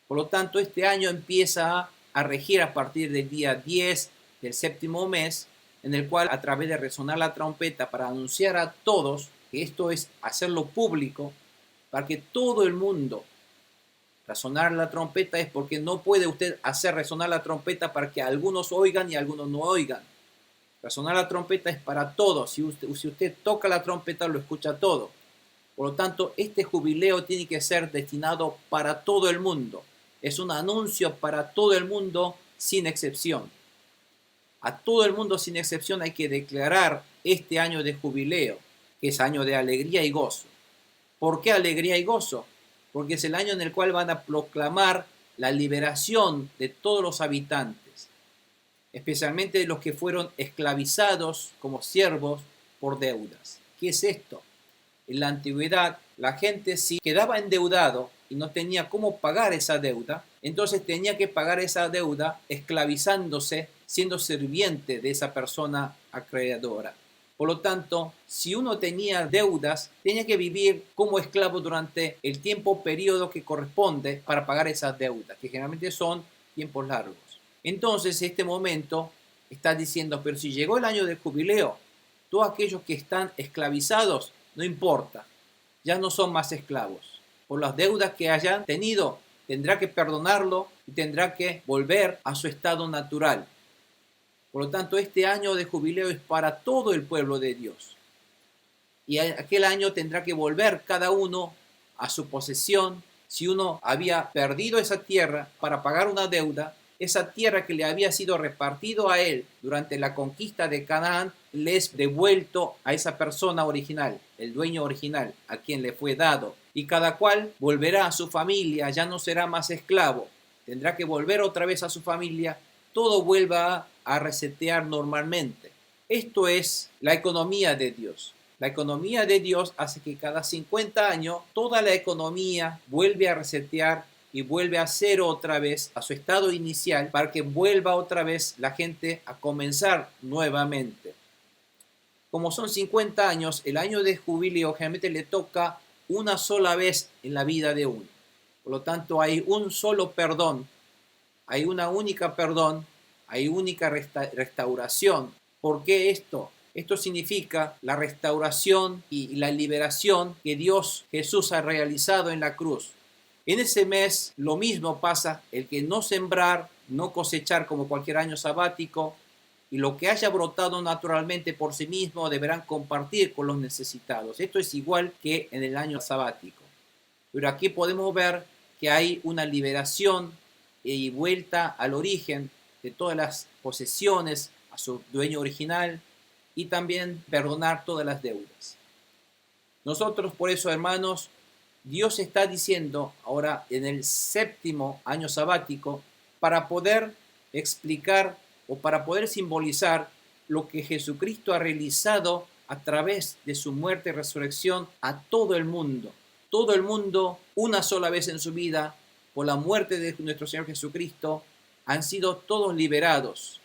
Por lo tanto, este año empieza a regir a partir del día 10 del séptimo mes, en el cual, a través de resonar la trompeta para anunciar a todos, que esto es hacerlo público, para que todo el mundo resonar la trompeta, es porque no puede usted hacer resonar la trompeta para que algunos oigan y algunos no oigan. Resonar la trompeta es para todos. Si usted toca la trompeta, lo escucha todo. Por lo tanto, este jubileo tiene que ser destinado para todo el mundo. Es un anuncio para todo el mundo sin excepción. A todo el mundo sin excepción hay que declarar este año de jubileo, que es año de alegría y gozo. ¿Por qué alegría y gozo? Porque es el año en el cual van a proclamar la liberación de todos los habitantes, especialmente de los que fueron esclavizados como siervos por deudas. ¿Qué es esto? En la antigüedad, la gente si quedaba endeudado y no tenía cómo pagar esa deuda, entonces tenía que pagar esa deuda esclavizándose, siendo sirviente de esa persona acreedora. Por lo tanto, si uno tenía deudas, tenía que vivir como esclavo durante el periodo que corresponde para pagar esas deudas, que generalmente son tiempos largos. Entonces, este momento está diciendo, pero si llegó el año del jubileo, todos aquellos que están esclavizados, no importa, ya no son más esclavos. Por las deudas que hayan tenido, tendrá que perdonarlo y tendrá que volver a su estado natural. Por lo tanto, este año de jubileo es para todo el pueblo de Dios. Y aquel año tendrá que volver cada uno a su posesión. Si uno había perdido esa tierra para pagar una deuda, esa tierra que le había sido repartido a él durante la conquista de Canaán, le es devuelto a esa persona original, el dueño original, a quien le fue dado. Y cada cual volverá a su familia, ya no será más esclavo. Tendrá que volver otra vez a su familia, todo vuelva a resetear normalmente. Esto es la economía de Dios. La economía de Dios hace que cada 50 años toda la economía vuelve a resetear y vuelve a cero otra vez a su estado inicial para que vuelva otra vez la gente a comenzar nuevamente. Como son 50 años, el año de jubileo generalmente le toca una sola vez en la vida de uno. Por lo tanto, hay un solo perdón, hay una única perdón, hay única restauración. ¿Por qué esto? Esto significa la restauración y la liberación que Dios Jesús ha realizado en la cruz. En ese mes lo mismo pasa, el que no sembrar, no cosechar como cualquier año sabático, y lo que haya brotado naturalmente por sí mismo deberán compartir con los necesitados. Esto es igual que en el año sabático. Pero aquí podemos ver que hay una liberación y vuelta al origen de todas las posesiones, a su dueño original, y también perdonar todas las deudas. Nosotros, por eso, hermanos, Dios está diciendo ahora en el 7º año sabático, para poder explicar o para poder simbolizar lo que Jesucristo ha realizado a través de su muerte y resurrección a todo el mundo. Todo el mundo, una sola vez en su vida, por la muerte de nuestro Señor Jesucristo, han sido todos liberados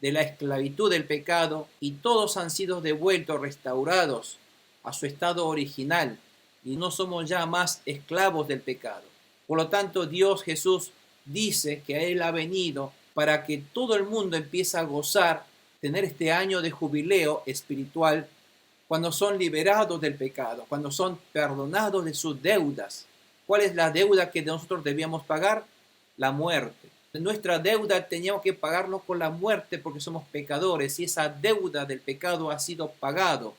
de la esclavitud del pecado y todos han sido devueltos, restaurados a su estado original y no somos ya más esclavos del pecado. Por lo tanto, Dios Jesús dice que Él ha venido para que todo el mundo empiece a gozar, tener este año de jubileo espiritual cuando son liberados del pecado, cuando son perdonados de sus deudas. ¿Cuál es la deuda que nosotros debíamos pagar? La muerte. Nuestra deuda teníamos que pagarnos con la muerte porque somos pecadores y esa deuda del pecado ha sido pagado,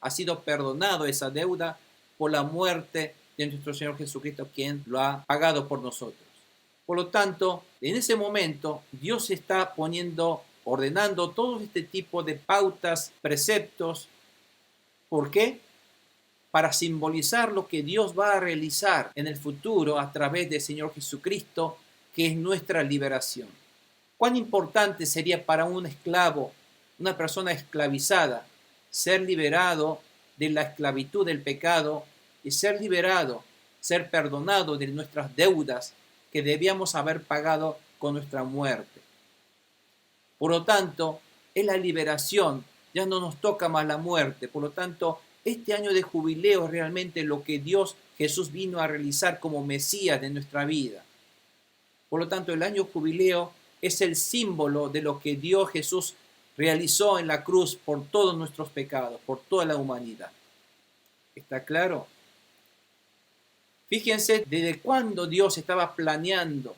ha sido perdonado esa deuda por la muerte de nuestro Señor Jesucristo, quien lo ha pagado por nosotros. Por lo tanto, en ese momento, Dios está ordenando todo este tipo de pautas, preceptos. ¿Por qué? Para simbolizar lo que Dios va a realizar en el futuro a través del Señor Jesucristo, que es nuestra liberación. ¿Cuán importante sería para un esclavo, una persona esclavizada, ser liberado de la esclavitud del pecado y ser liberado, ser perdonado de nuestras deudas que debíamos haber pagado con nuestra muerte? Por lo tanto, en la liberación ya no nos toca más la muerte. Por lo tanto, este año de jubileo es realmente lo que Dios Jesús vino a realizar como Mesías de nuestra vida. Por lo tanto, el año jubileo es el símbolo de lo que Dios Jesús realizó en la cruz por todos nuestros pecados, por toda la humanidad. ¿Está claro? Fíjense desde cuándo Dios estaba planeando,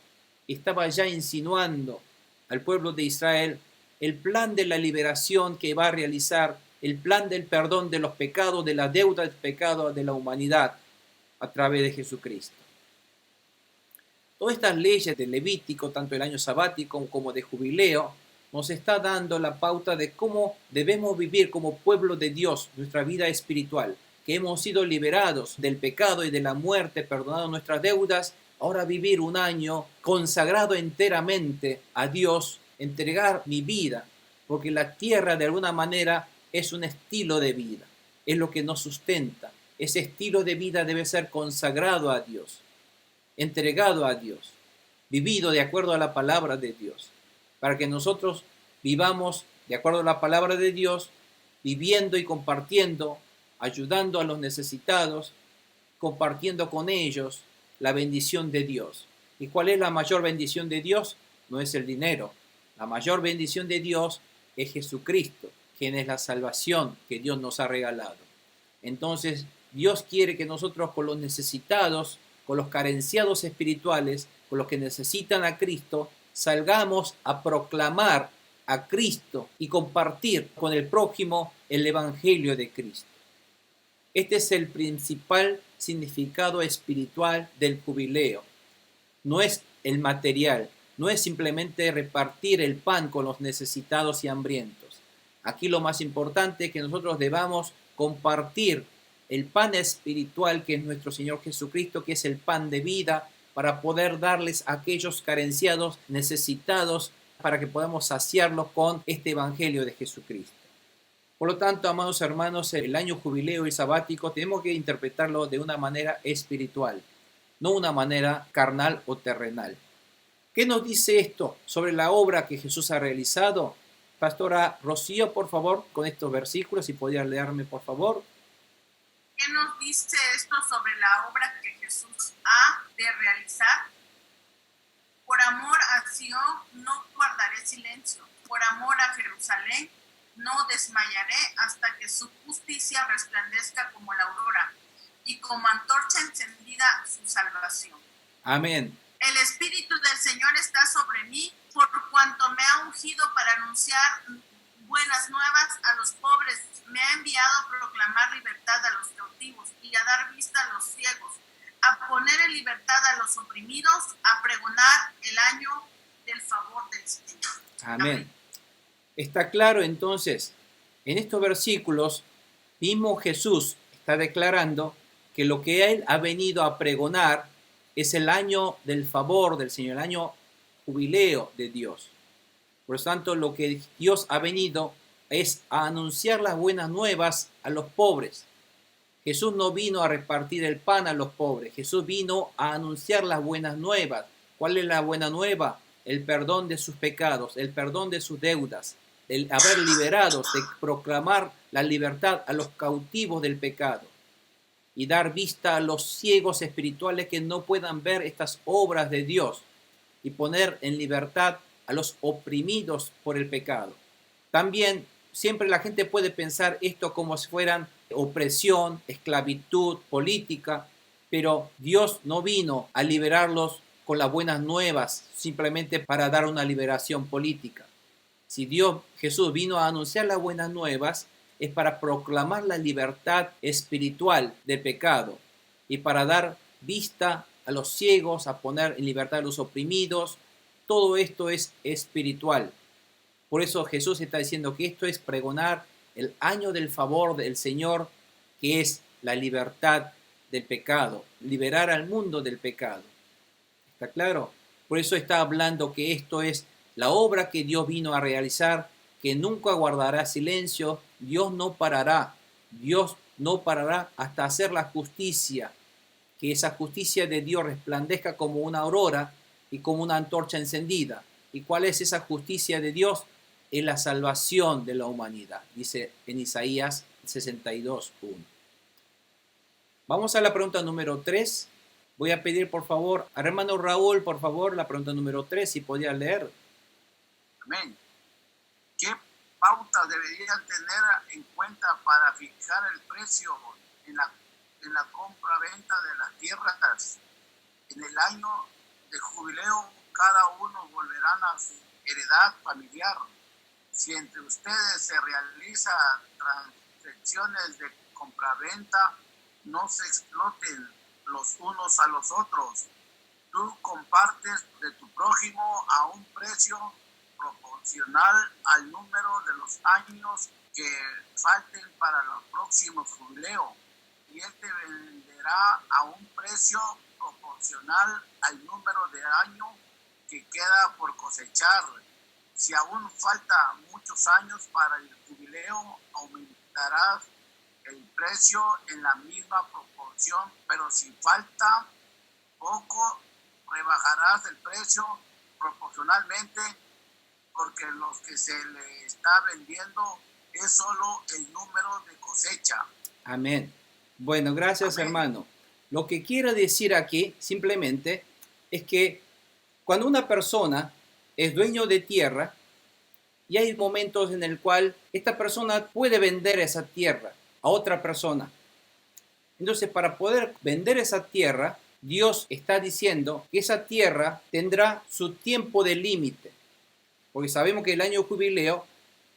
estaba ya insinuando al pueblo de Israel el plan de la liberación que va a realizar, el plan del perdón de los pecados, de la deuda del pecado de la humanidad a través de Jesucristo. Todas estas leyes de Levítico, tanto el año sabático como de jubileo, nos está dando la pauta de cómo debemos vivir como pueblo de Dios nuestra vida espiritual, que hemos sido liberados del pecado y de la muerte, perdonado nuestras deudas, ahora vivir un año consagrado enteramente a Dios, entregar mi vida, porque la tierra de alguna manera es un estilo de vida, es lo que nos sustenta. Ese estilo de vida debe ser consagrado a Dios, entregado a Dios, vivido de acuerdo a la palabra de Dios, para que nosotros vivamos de acuerdo a la palabra de Dios, viviendo y compartiendo, ayudando a los necesitados, compartiendo con ellos la bendición de Dios. ¿Y cuál es la mayor bendición de Dios? No es el dinero. La mayor bendición de Dios es Jesucristo, quien es la salvación que Dios nos ha regalado. Entonces, Dios quiere que nosotros con los necesitados, con los carenciados espirituales, con los que necesitan a Cristo, salgamos a proclamar a Cristo y compartir con el prójimo el Evangelio de Cristo. Este es el principal significado espiritual del jubileo. No es el material, no es simplemente repartir el pan con los necesitados y hambrientos. Aquí lo más importante es que nosotros debamos compartir el pan espiritual que es nuestro Señor Jesucristo, que es el pan de vida, para poder darles a aquellos carenciados, necesitados, para que podamos saciarlos con este Evangelio de Jesucristo. Por lo tanto, amados hermanos, el año jubileo y sabático tenemos que interpretarlo de una manera espiritual, no una manera carnal o terrenal. ¿Qué nos dice esto sobre la obra que Jesús ha realizado? Pastora Rocío, por favor, con estos versículos, si podía leerme, por favor. ¿Qué nos dice esto sobre la obra que Jesús ha de realizar? Por amor a Sion no guardaré silencio, por amor a Jerusalén no desmayaré hasta que su justicia resplandezca como la aurora y como antorcha encendida su salvación. Amén. El Espíritu del Señor está sobre mí, por cuanto me ha ungido para anunciar buenas nuevas a los pobres. Me ha enviado a proclamar libertad a los cautivos y a dar vista a los ciegos, a poner en libertad a los oprimidos, a pregonar el año del favor del Señor. Amén. Está claro entonces, en estos versículos, mismo Jesús está declarando que lo que Él ha venido a pregonar es el año del favor del Señor, el año jubileo de Dios. Por lo tanto, lo que Dios ha venido es a anunciar las buenas nuevas a los pobres. Jesús no vino a repartir el pan a los pobres, Jesús vino a anunciar las buenas nuevas. ¿Cuál es la buena nueva? El perdón de sus pecados, el perdón de sus deudas, el haber liberados, de proclamar la libertad a los cautivos del pecado y dar vista a los ciegos espirituales que no puedan ver estas obras de Dios y poner en libertad a los oprimidos por el pecado. También siempre la gente puede pensar esto como si fueran opresión, esclavitud, política, pero Dios no vino a liberarlos con las buenas nuevas simplemente para dar una liberación política. Si Jesús vino a anunciar las buenas nuevas, es para proclamar la libertad espiritual del pecado y para dar vista a los ciegos, a poner en libertad a los oprimidos. Todo esto es espiritual. Por eso Jesús está diciendo que esto es pregonar el año del favor del Señor, que es la libertad del pecado, liberar al mundo del pecado. ¿Está claro? Por eso está hablando que esto es la obra que Dios vino a realizar, que nunca guardará silencio. Dios no parará hasta hacer la justicia, que esa justicia de Dios resplandezca como una aurora y como una antorcha encendida. ¿Y cuál es esa justicia de Dios? Es la salvación de la humanidad, dice en Isaías 62:1. Vamos a la pregunta número 3. Voy a pedir por favor al hermano Raúl, por favor, la pregunta número 3, si podía leer. Amén. ¿Qué pautas deberían tener en cuenta para fijar el precio en la compra-venta de las tierras? En el año de jubileo, cada uno volverán a su heredad familiar. Si entre ustedes se realizan transacciones de compra-venta, no se exploten los unos a los otros. Tú compartes de tu prójimo a un precio proporcional al número de los años que falten para el próximo jubileo, y él te venderá a un precio proporcional al número de años que queda por cosechar. Si aún falta muchos años para el jubileo, aumentarás el precio en la misma proporción, pero si falta poco, rebajarás el precio proporcionalmente, porque los que se le está vendiendo es solo el número de cosecha. Amén. Bueno, gracias, amén, hermano. Lo que quiero decir aquí simplemente es que cuando una persona es dueño de tierra, y hay momentos en el cual esta persona puede vender esa tierra a otra persona. Entonces, para poder vender esa tierra, Dios está diciendo que esa tierra tendrá su tiempo de límite. Porque sabemos que el año jubileo,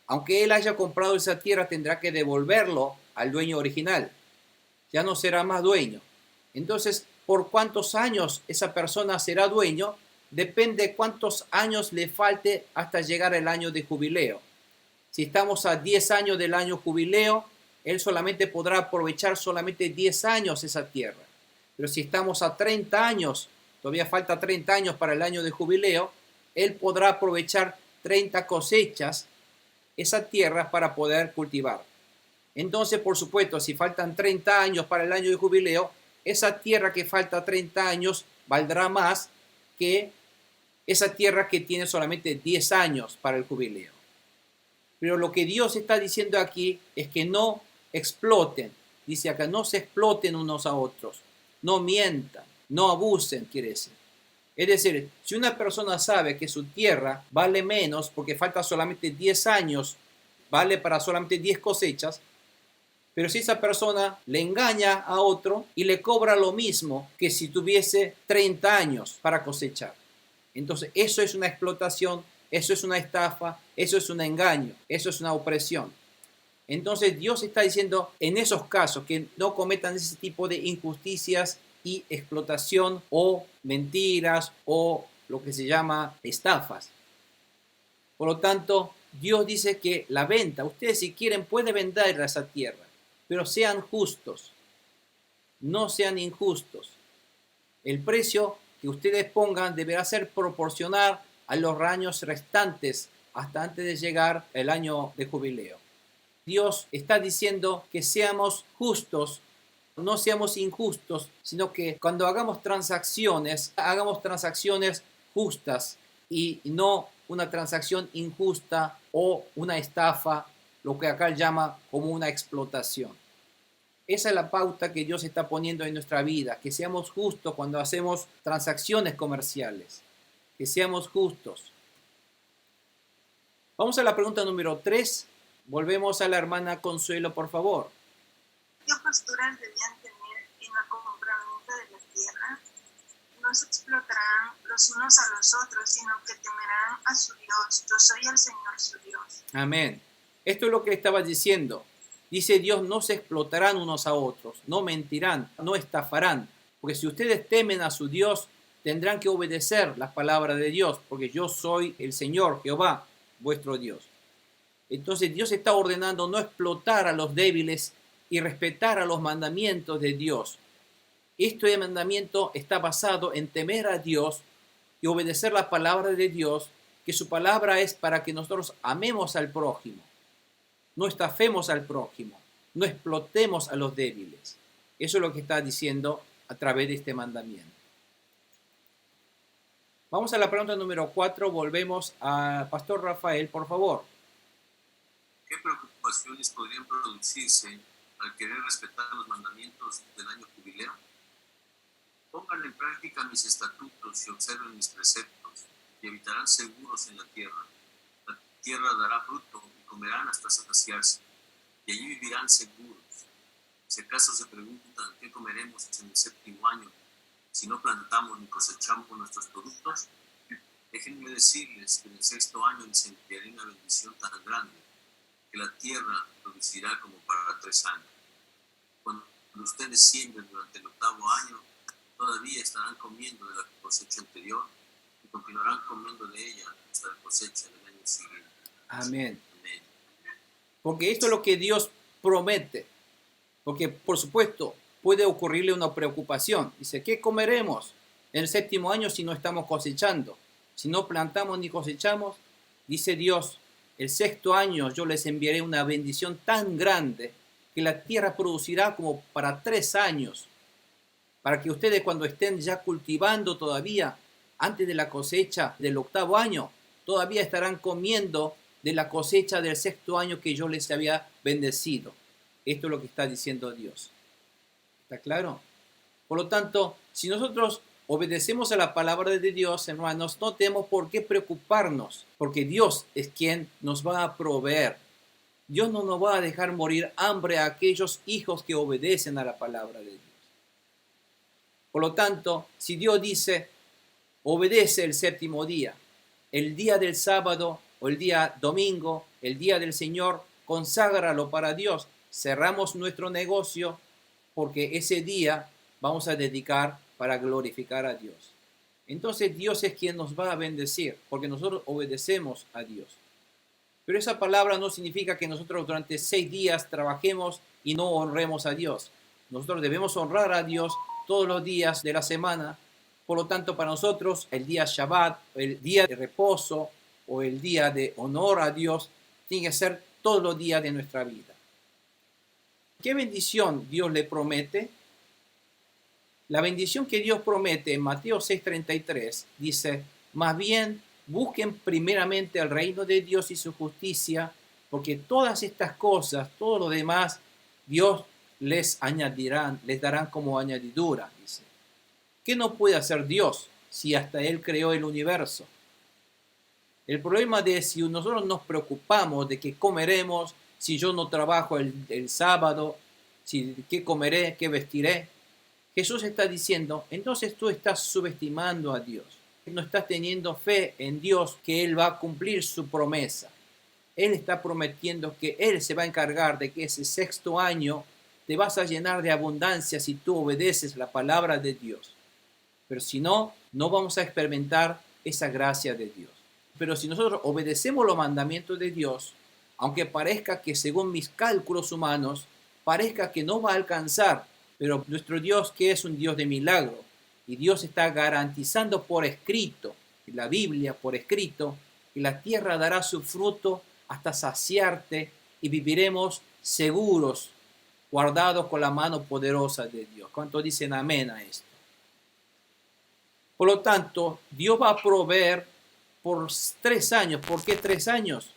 aunque él haya comprado esa tierra, tendrá que devolverlo al dueño original. Ya no será más dueño. Entonces, ¿por cuántos años esa persona será dueño? Depende cuántos años le falte hasta llegar el año de jubileo. Si estamos a 10 años del año jubileo, él solamente podrá aprovechar solamente 10 años esa tierra. Pero si estamos a 30 años, todavía falta 30 años para el año de jubileo, él podrá aprovechar 30 cosechas esa tierra para poder cultivar. Entonces, por supuesto, si faltan 30 años para el año de jubileo, esa tierra que falta 30 años valdrá más que esa tierra que tiene solamente 10 años para el jubileo. Pero lo que Dios está diciendo aquí es que no exploten. Dice acá, no se exploten unos a otros, no mientan, no abusen, quiere decir. Es decir, si una persona sabe que su tierra vale menos porque falta solamente 10 años, vale para solamente 10 cosechas, pero si esa persona le engaña a otro y le cobra lo mismo que si tuviese 30 años para cosechar. Entonces eso es una explotación, eso es una estafa, eso es un engaño, eso es una opresión. Entonces Dios está diciendo en esos casos que no cometan ese tipo de injusticias y explotación o mentiras o lo que se llama estafas. Por lo tanto, Dios dice que la venta, ustedes si quieren pueden vender esa tierra, pero sean justos, no sean injustos. El precio que ustedes pongan deberá ser proporcional a los años restantes hasta antes de llegar el año de jubileo. Dios está diciendo que seamos justos, no seamos injustos, sino que cuando hagamos transacciones justas y no una transacción injusta o una estafa, lo que acá llama como una explotación. Esa es la pauta que Dios está poniendo en nuestra vida, que seamos justos cuando hacemos transacciones comerciales, que seamos justos. Vamos a la pregunta número 3. Volvemos a la hermana Consuelo, por favor. ¿Qué posturas debían tener en la compraventa de la tierra? No se explotarán los unos a los otros, sino que temerán a su Dios. Yo soy el Señor su Dios. Amén. Esto es lo que estaba diciendo. Dice Dios, no se explotarán unos a otros, no mentirán, no estafarán. Porque si ustedes temen a su Dios, tendrán que obedecer las palabras de Dios, porque yo soy el Señor, Jehová, vuestro Dios. Entonces Dios está ordenando no explotar a los débiles y respetar a los mandamientos de Dios. Este mandamiento está basado en temer a Dios y obedecer la palabra de Dios, que su palabra es para que nosotros amemos al prójimo, no estafemos al prójimo, no explotemos a los débiles. Eso es lo que está diciendo a través de este mandamiento. Vamos a la pregunta número 4. Volvemos a Pastor Rafael, por favor. ¿Qué preocupaciones podrían producirse al querer respetar los mandamientos del año jubileo? Pongan en práctica mis estatutos y observen mis preceptos, y habitarán seguros en la tierra. La tierra dará fruto y comerán hasta saciarse, y allí vivirán seguros. Si acaso se preguntan qué comeremos en el séptimo año, si no plantamos ni cosechamos nuestros productos, déjenme decirles que en el sexto año les enviaré una bendición tan grande que la tierra producirá como para 3 años. Cuando ustedes siembren durante el 8º año, todavía estarán comiendo de la cosecha anterior y continuarán comiendo de ella hasta la cosecha del año siguiente. Amén. Amén. Porque esto es lo que Dios promete. Porque, por supuesto, puede ocurrirle una preocupación. Dice, ¿qué comeremos en el séptimo año si no estamos cosechando? Si no plantamos ni cosechamos, dice Dios, el sexto año yo les enviaré una bendición tan grande que la tierra producirá como para 3 años. Para que ustedes cuando estén ya cultivando todavía, antes de la cosecha del 8º año, todavía estarán comiendo de la cosecha del sexto año que yo les había bendecido. Esto es lo que está diciendo Dios. ¿Está claro? Por lo tanto, si nosotros obedecemos a la palabra de Dios, hermanos, no tenemos por qué preocuparnos, porque Dios es quien nos va a proveer. Dios no nos va a dejar morir hambre a aquellos hijos que obedecen a la palabra de Dios. Por lo tanto, si Dios dice, obedece el séptimo día, el día del sábado o el día domingo, el día del Señor, conságralo para Dios. Cerramos nuestro negocio porque ese día vamos a dedicar para glorificar a Dios. Entonces Dios es quien nos va a bendecir porque nosotros obedecemos a Dios. Pero esa palabra no significa que nosotros durante 6 días trabajemos y no honremos a Dios. Nosotros debemos honrar a Dios todos los días de la semana. Por lo tanto, para nosotros el día Shabbat, el día de reposo o el día de honor a Dios tiene que ser todos los días de nuestra vida. ¿Qué bendición Dios le promete? La bendición que Dios promete en Mateo 6:33 dice, más bien busquen primeramente el reino de Dios y su justicia, porque todas estas cosas, todo lo demás, Dios les añadirán, les darán como añadidura, dice. ¿Qué no puede hacer Dios si hasta Él creó el universo? El problema de si nosotros nos preocupamos de qué comeremos, si yo no trabajo el sábado, si qué comeré, qué vestiré, Jesús está diciendo, entonces tú estás subestimando a Dios. No estás teniendo fe en Dios que Él va a cumplir su promesa. Él está prometiendo que Él se va a encargar de que ese 6º año te vas a llenar de abundancia si tú obedeces la palabra de Dios. Pero si no, no vamos a experimentar esa gracia de Dios. Pero si nosotros obedecemos los mandamientos de Dios, aunque parezca que según mis cálculos humanos, parezca que no va a alcanzar, pero nuestro Dios, que es un Dios de milagro, y Dios está garantizando por escrito, en la Biblia por escrito, que la tierra dará su fruto hasta saciarte y viviremos seguros, guardados con la mano poderosa de Dios. ¿Cuántos dicen amén a esto? Por lo tanto, Dios va a proveer por 3 años. ¿Por qué 3 años?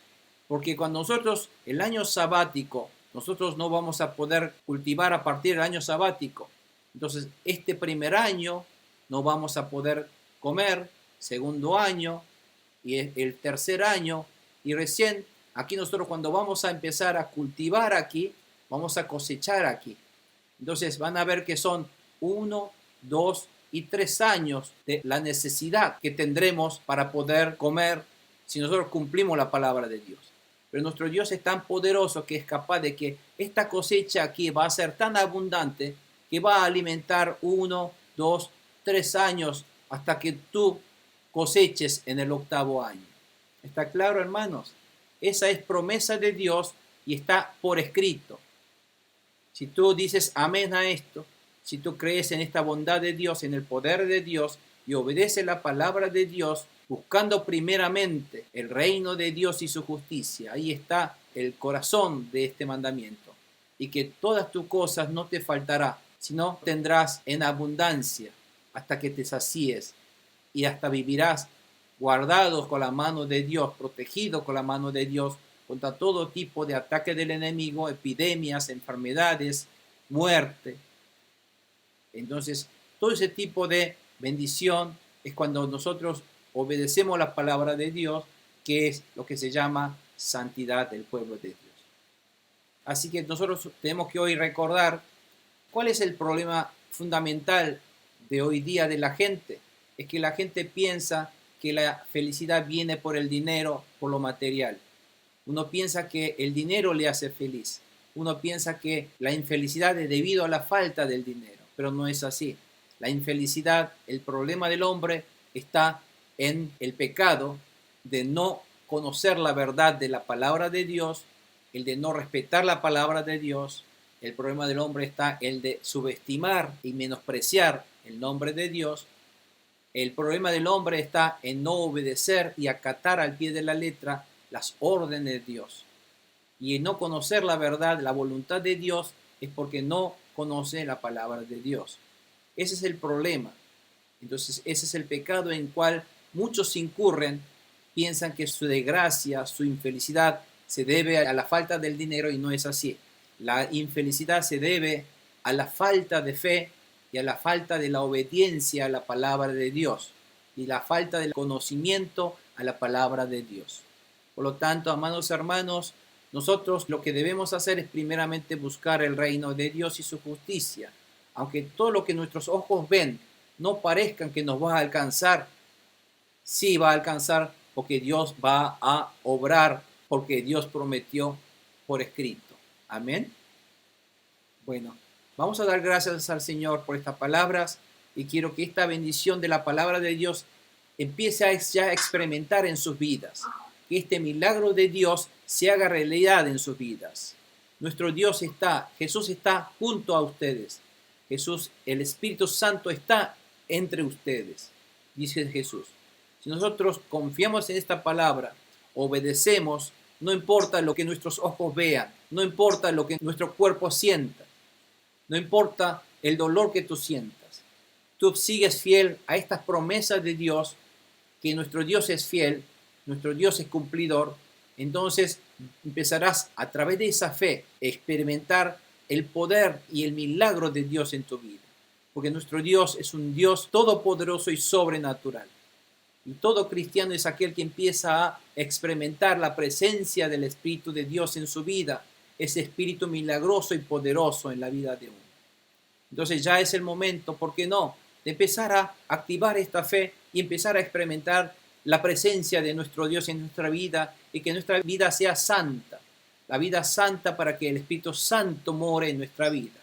Porque cuando nosotros, el año sabático, nosotros no vamos a poder cultivar a partir del año sabático. Entonces, este primer año no vamos a poder comer, segundo año y el tercer año, y recién aquí nosotros cuando vamos a empezar a cultivar aquí, vamos a cosechar aquí. Entonces van a ver que son 1, 2 y 3 años de la necesidad que tendremos para poder comer si nosotros cumplimos la palabra de Dios. Pero nuestro Dios es tan poderoso que es capaz de que esta cosecha aquí va a ser tan abundante que va a alimentar 1, 2, 3 años hasta que tú coseches en el 8º año. ¿Está claro, hermanos? Esa es promesa de Dios y está por escrito. Si tú dices amén a esto, si tú crees en esta bondad de Dios, en el poder de Dios y obedeces la palabra de Dios, buscando primeramente el reino de Dios y su justicia, ahí está el corazón de este mandamiento. Y que todas tus cosas no te faltará, sino tendrás en abundancia hasta que te sacies y hasta vivirás guardados con la mano de Dios, protegidos con la mano de Dios contra todo tipo de ataque del enemigo, epidemias, enfermedades, muerte. Entonces, todo ese tipo de bendición es cuando nosotros obedecemos la palabra de Dios, que es lo que se llama santidad del pueblo de Dios. Así que nosotros tenemos que hoy recordar cuál es el problema fundamental de hoy día de la gente. Es que la gente piensa que la felicidad viene por el dinero, por lo material. Uno piensa que el dinero le hace feliz. Uno piensa que la infelicidad es debido a la falta del dinero, pero no es así. La infelicidad, el problema del hombre está en el pecado de no conocer la verdad de la palabra de Dios, el de no respetar la palabra de Dios. El problema del hombre está el de subestimar y menospreciar el nombre de Dios. El problema del hombre está en no obedecer y acatar al pie de la letra las órdenes de Dios. Y en no conocer la verdad, la voluntad de Dios, es porque no conoce la palabra de Dios. Ese es el problema. Entonces, ese es el pecado en el cual muchos incurren, piensan que su desgracia, su infelicidad se debe a la falta del dinero y no es así. La infelicidad se debe a la falta de fe y a la falta de la obediencia a la palabra de Dios y la falta del conocimiento a la palabra de Dios. Por lo tanto, amados hermanos, nosotros lo que debemos hacer es primeramente buscar el reino de Dios y su justicia. Aunque todo lo que nuestros ojos ven no parezcan que nos va a alcanzar, sí va a alcanzar porque Dios va a obrar, porque Dios prometió por escrito. Amén. Bueno, vamos a dar gracias al Señor por estas palabras y quiero que esta bendición de la palabra de Dios empiece a ya experimentar en sus vidas. Que este milagro de Dios se haga realidad en sus vidas. Nuestro Dios está, Jesús está junto a ustedes. Jesús, el Espíritu Santo está entre ustedes, dice Jesús. Si nosotros confiamos en esta palabra, obedecemos, no importa lo que nuestros ojos vean, no importa lo que nuestro cuerpo sienta, no importa el dolor que tú sientas. Tú sigues fiel a estas promesas de Dios, que nuestro Dios es fiel, nuestro Dios es cumplidor. Entonces empezarás a través de esa fe a experimentar el poder y el milagro de Dios en tu vida. Porque nuestro Dios es un Dios todopoderoso y sobrenatural. Y todo cristiano es aquel que empieza a experimentar la presencia del Espíritu de Dios en su vida, ese Espíritu milagroso y poderoso en la vida de uno. Entonces ya es el momento, ¿por qué no?, de empezar a activar esta fe y empezar a experimentar la presencia de nuestro Dios en nuestra vida y que nuestra vida sea santa. La vida santa para que el Espíritu Santo more en nuestra vida.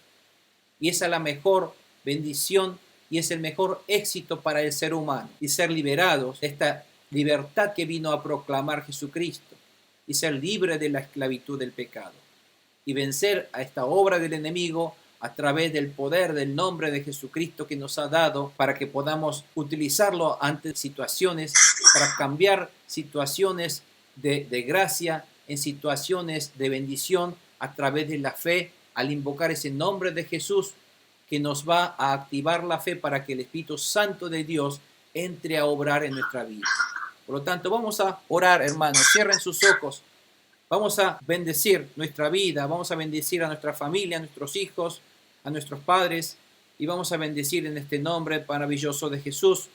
Y esa es la mejor bendición y es el mejor éxito para el ser humano. Y ser liberados de esta libertad que vino a proclamar Jesucristo. Y ser libre de la esclavitud del pecado. Y vencer a esta obra del enemigo a través del poder del nombre de Jesucristo que nos ha dado para que podamos utilizarlo ante situaciones, para cambiar situaciones de gracia en situaciones de bendición a través de la fe, al invocar ese nombre de Jesús que nos va a activar la fe para que el Espíritu Santo de Dios entre a obrar en nuestra vida. Por lo tanto, vamos a orar, hermanos, cierren sus ojos. Vamos a bendecir nuestra vida, vamos a bendecir a nuestra familia, a nuestros hijos, a nuestros padres, y vamos a bendecir en este nombre maravilloso de Jesús.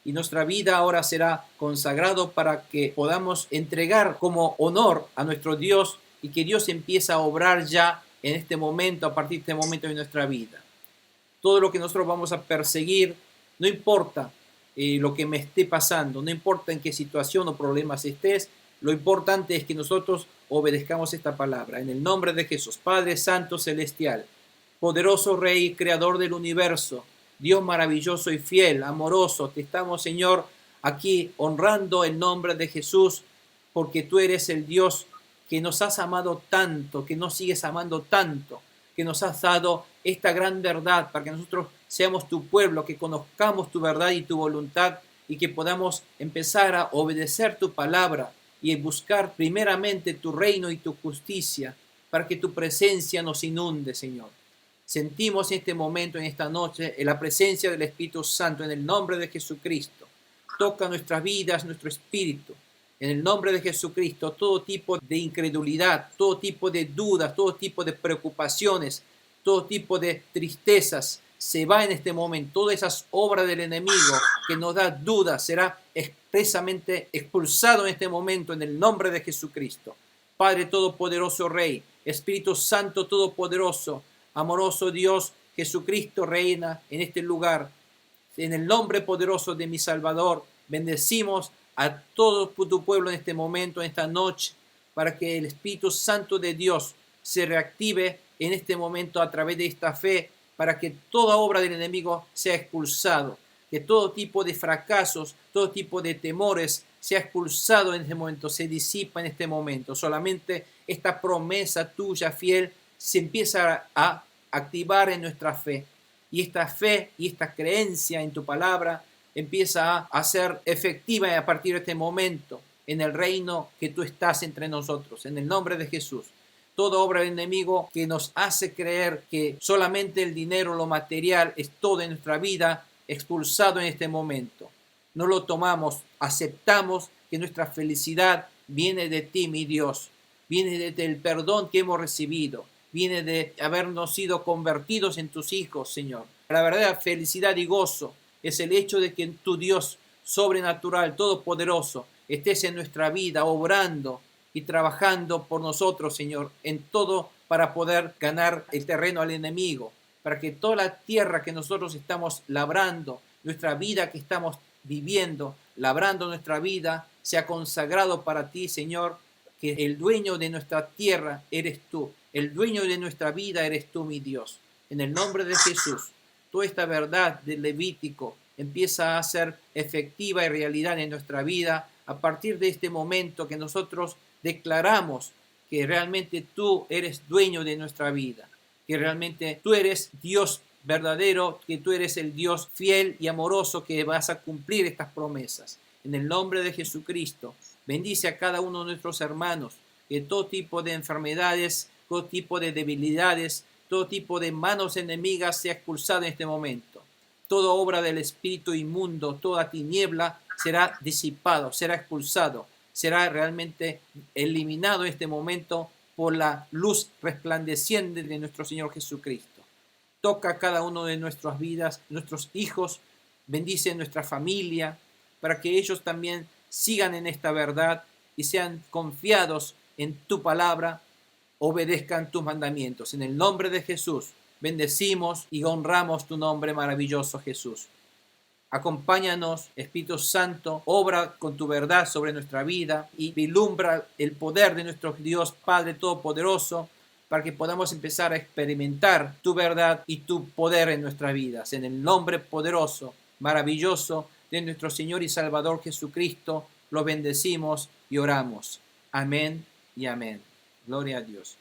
Y nuestra vida ahora será consagrado para que podamos entregar como honor a nuestro Dios y que Dios empiece a obrar ya en este momento, a partir de este momento de nuestra vida. Todo lo que nosotros vamos a perseguir, no importa lo que me esté pasando, no importa en qué situación o problemas estés, lo importante es que nosotros obedezcamos esta palabra. En el nombre de Jesús, Padre Santo Celestial, poderoso Rey, Creador del universo, Dios maravilloso y fiel, amoroso, te estamos, Señor, aquí honrando el nombre de Jesús, porque tú eres el Dios que nos has amado tanto, que nos sigues amando tanto, que nos has dado esta gran verdad para que nosotros seamos tu pueblo, que conozcamos tu verdad y tu voluntad y que podamos empezar a obedecer tu palabra y buscar primeramente tu reino y tu justicia para que tu presencia nos inunde, Señor. Sentimos en este momento, en esta noche, la presencia del Espíritu Santo en el nombre de Jesucristo. Toca nuestras vidas, nuestro espíritu. En el nombre de Jesucristo, todo tipo de incredulidad, todo tipo de dudas, todo tipo de preocupaciones, todo tipo de tristezas, se va en este momento. Todas esas obras del enemigo que nos da dudas será expresamente expulsado en este momento en el nombre de Jesucristo. Padre Todopoderoso Rey, Espíritu Santo Todopoderoso, amoroso Dios, Jesucristo reina en este lugar. En el nombre poderoso de mi Salvador, bendecimos a todo tu pueblo en este momento, en esta noche, para que el Espíritu Santo de Dios se reactive en este momento a través de esta fe, para que toda obra del enemigo sea expulsado, que todo tipo de fracasos, todo tipo de temores sea expulsado en este momento, se disipa en este momento. Solamente esta promesa tuya fiel se empieza a activar en nuestra fe. Y esta fe y esta creencia en tu palabra empieza a ser efectiva a partir de este momento en el reino que tú estás entre nosotros. En el nombre de Jesús. Toda obra del enemigo que nos hace creer que solamente el dinero, lo material, es todo en nuestra vida, expulsado en este momento. No lo tomamos, aceptamos que nuestra felicidad viene de ti, mi Dios. Viene del perdón que hemos recibido. Viene de habernos sido convertidos en tus hijos, Señor. La verdadera felicidad y gozo es el hecho de que tu Dios sobrenatural, todopoderoso, estés en nuestra vida, obrando y trabajando por nosotros, Señor, en todo para poder ganar el terreno al enemigo, para que toda la tierra que nosotros estamos labrando, nuestra vida que estamos viviendo, labrando nuestra vida, sea consagrado para ti, Señor, que el dueño de nuestra tierra eres tú, el dueño de nuestra vida eres tú, mi Dios. En el nombre de Jesús, toda esta verdad del Levítico empieza a ser efectiva y realidad en nuestra vida a partir de este momento que nosotros declaramos que realmente tú eres dueño de nuestra vida, que realmente tú eres Dios verdadero, que tú eres el Dios fiel y amoroso que vas a cumplir estas promesas. En el nombre de Jesucristo, bendice a cada uno de nuestros hermanos, que todo tipo de enfermedades, todo tipo de debilidades, todo tipo de manos enemigas sea expulsada en este momento. Toda obra del espíritu inmundo, toda tiniebla será disipado, será expulsado. será realmente eliminado en este momento por la luz resplandeciente de nuestro Señor Jesucristo. Toca a cada uno de nuestras vidas, nuestros hijos, bendice nuestra familia, para que ellos también sigan en esta verdad y sean confiados en tu palabra, obedezcan tus mandamientos. En el nombre de Jesús, bendecimos y honramos tu nombre maravilloso, Jesús. Acompáñanos, Espíritu Santo, obra con tu verdad sobre nuestra vida y vislumbra el poder de nuestro Dios Padre Todopoderoso para que podamos empezar a experimentar tu verdad y tu poder en nuestras vidas. En el nombre poderoso, maravilloso de nuestro Señor y Salvador Jesucristo, lo bendecimos y oramos. Amén y amén. Gloria a Dios.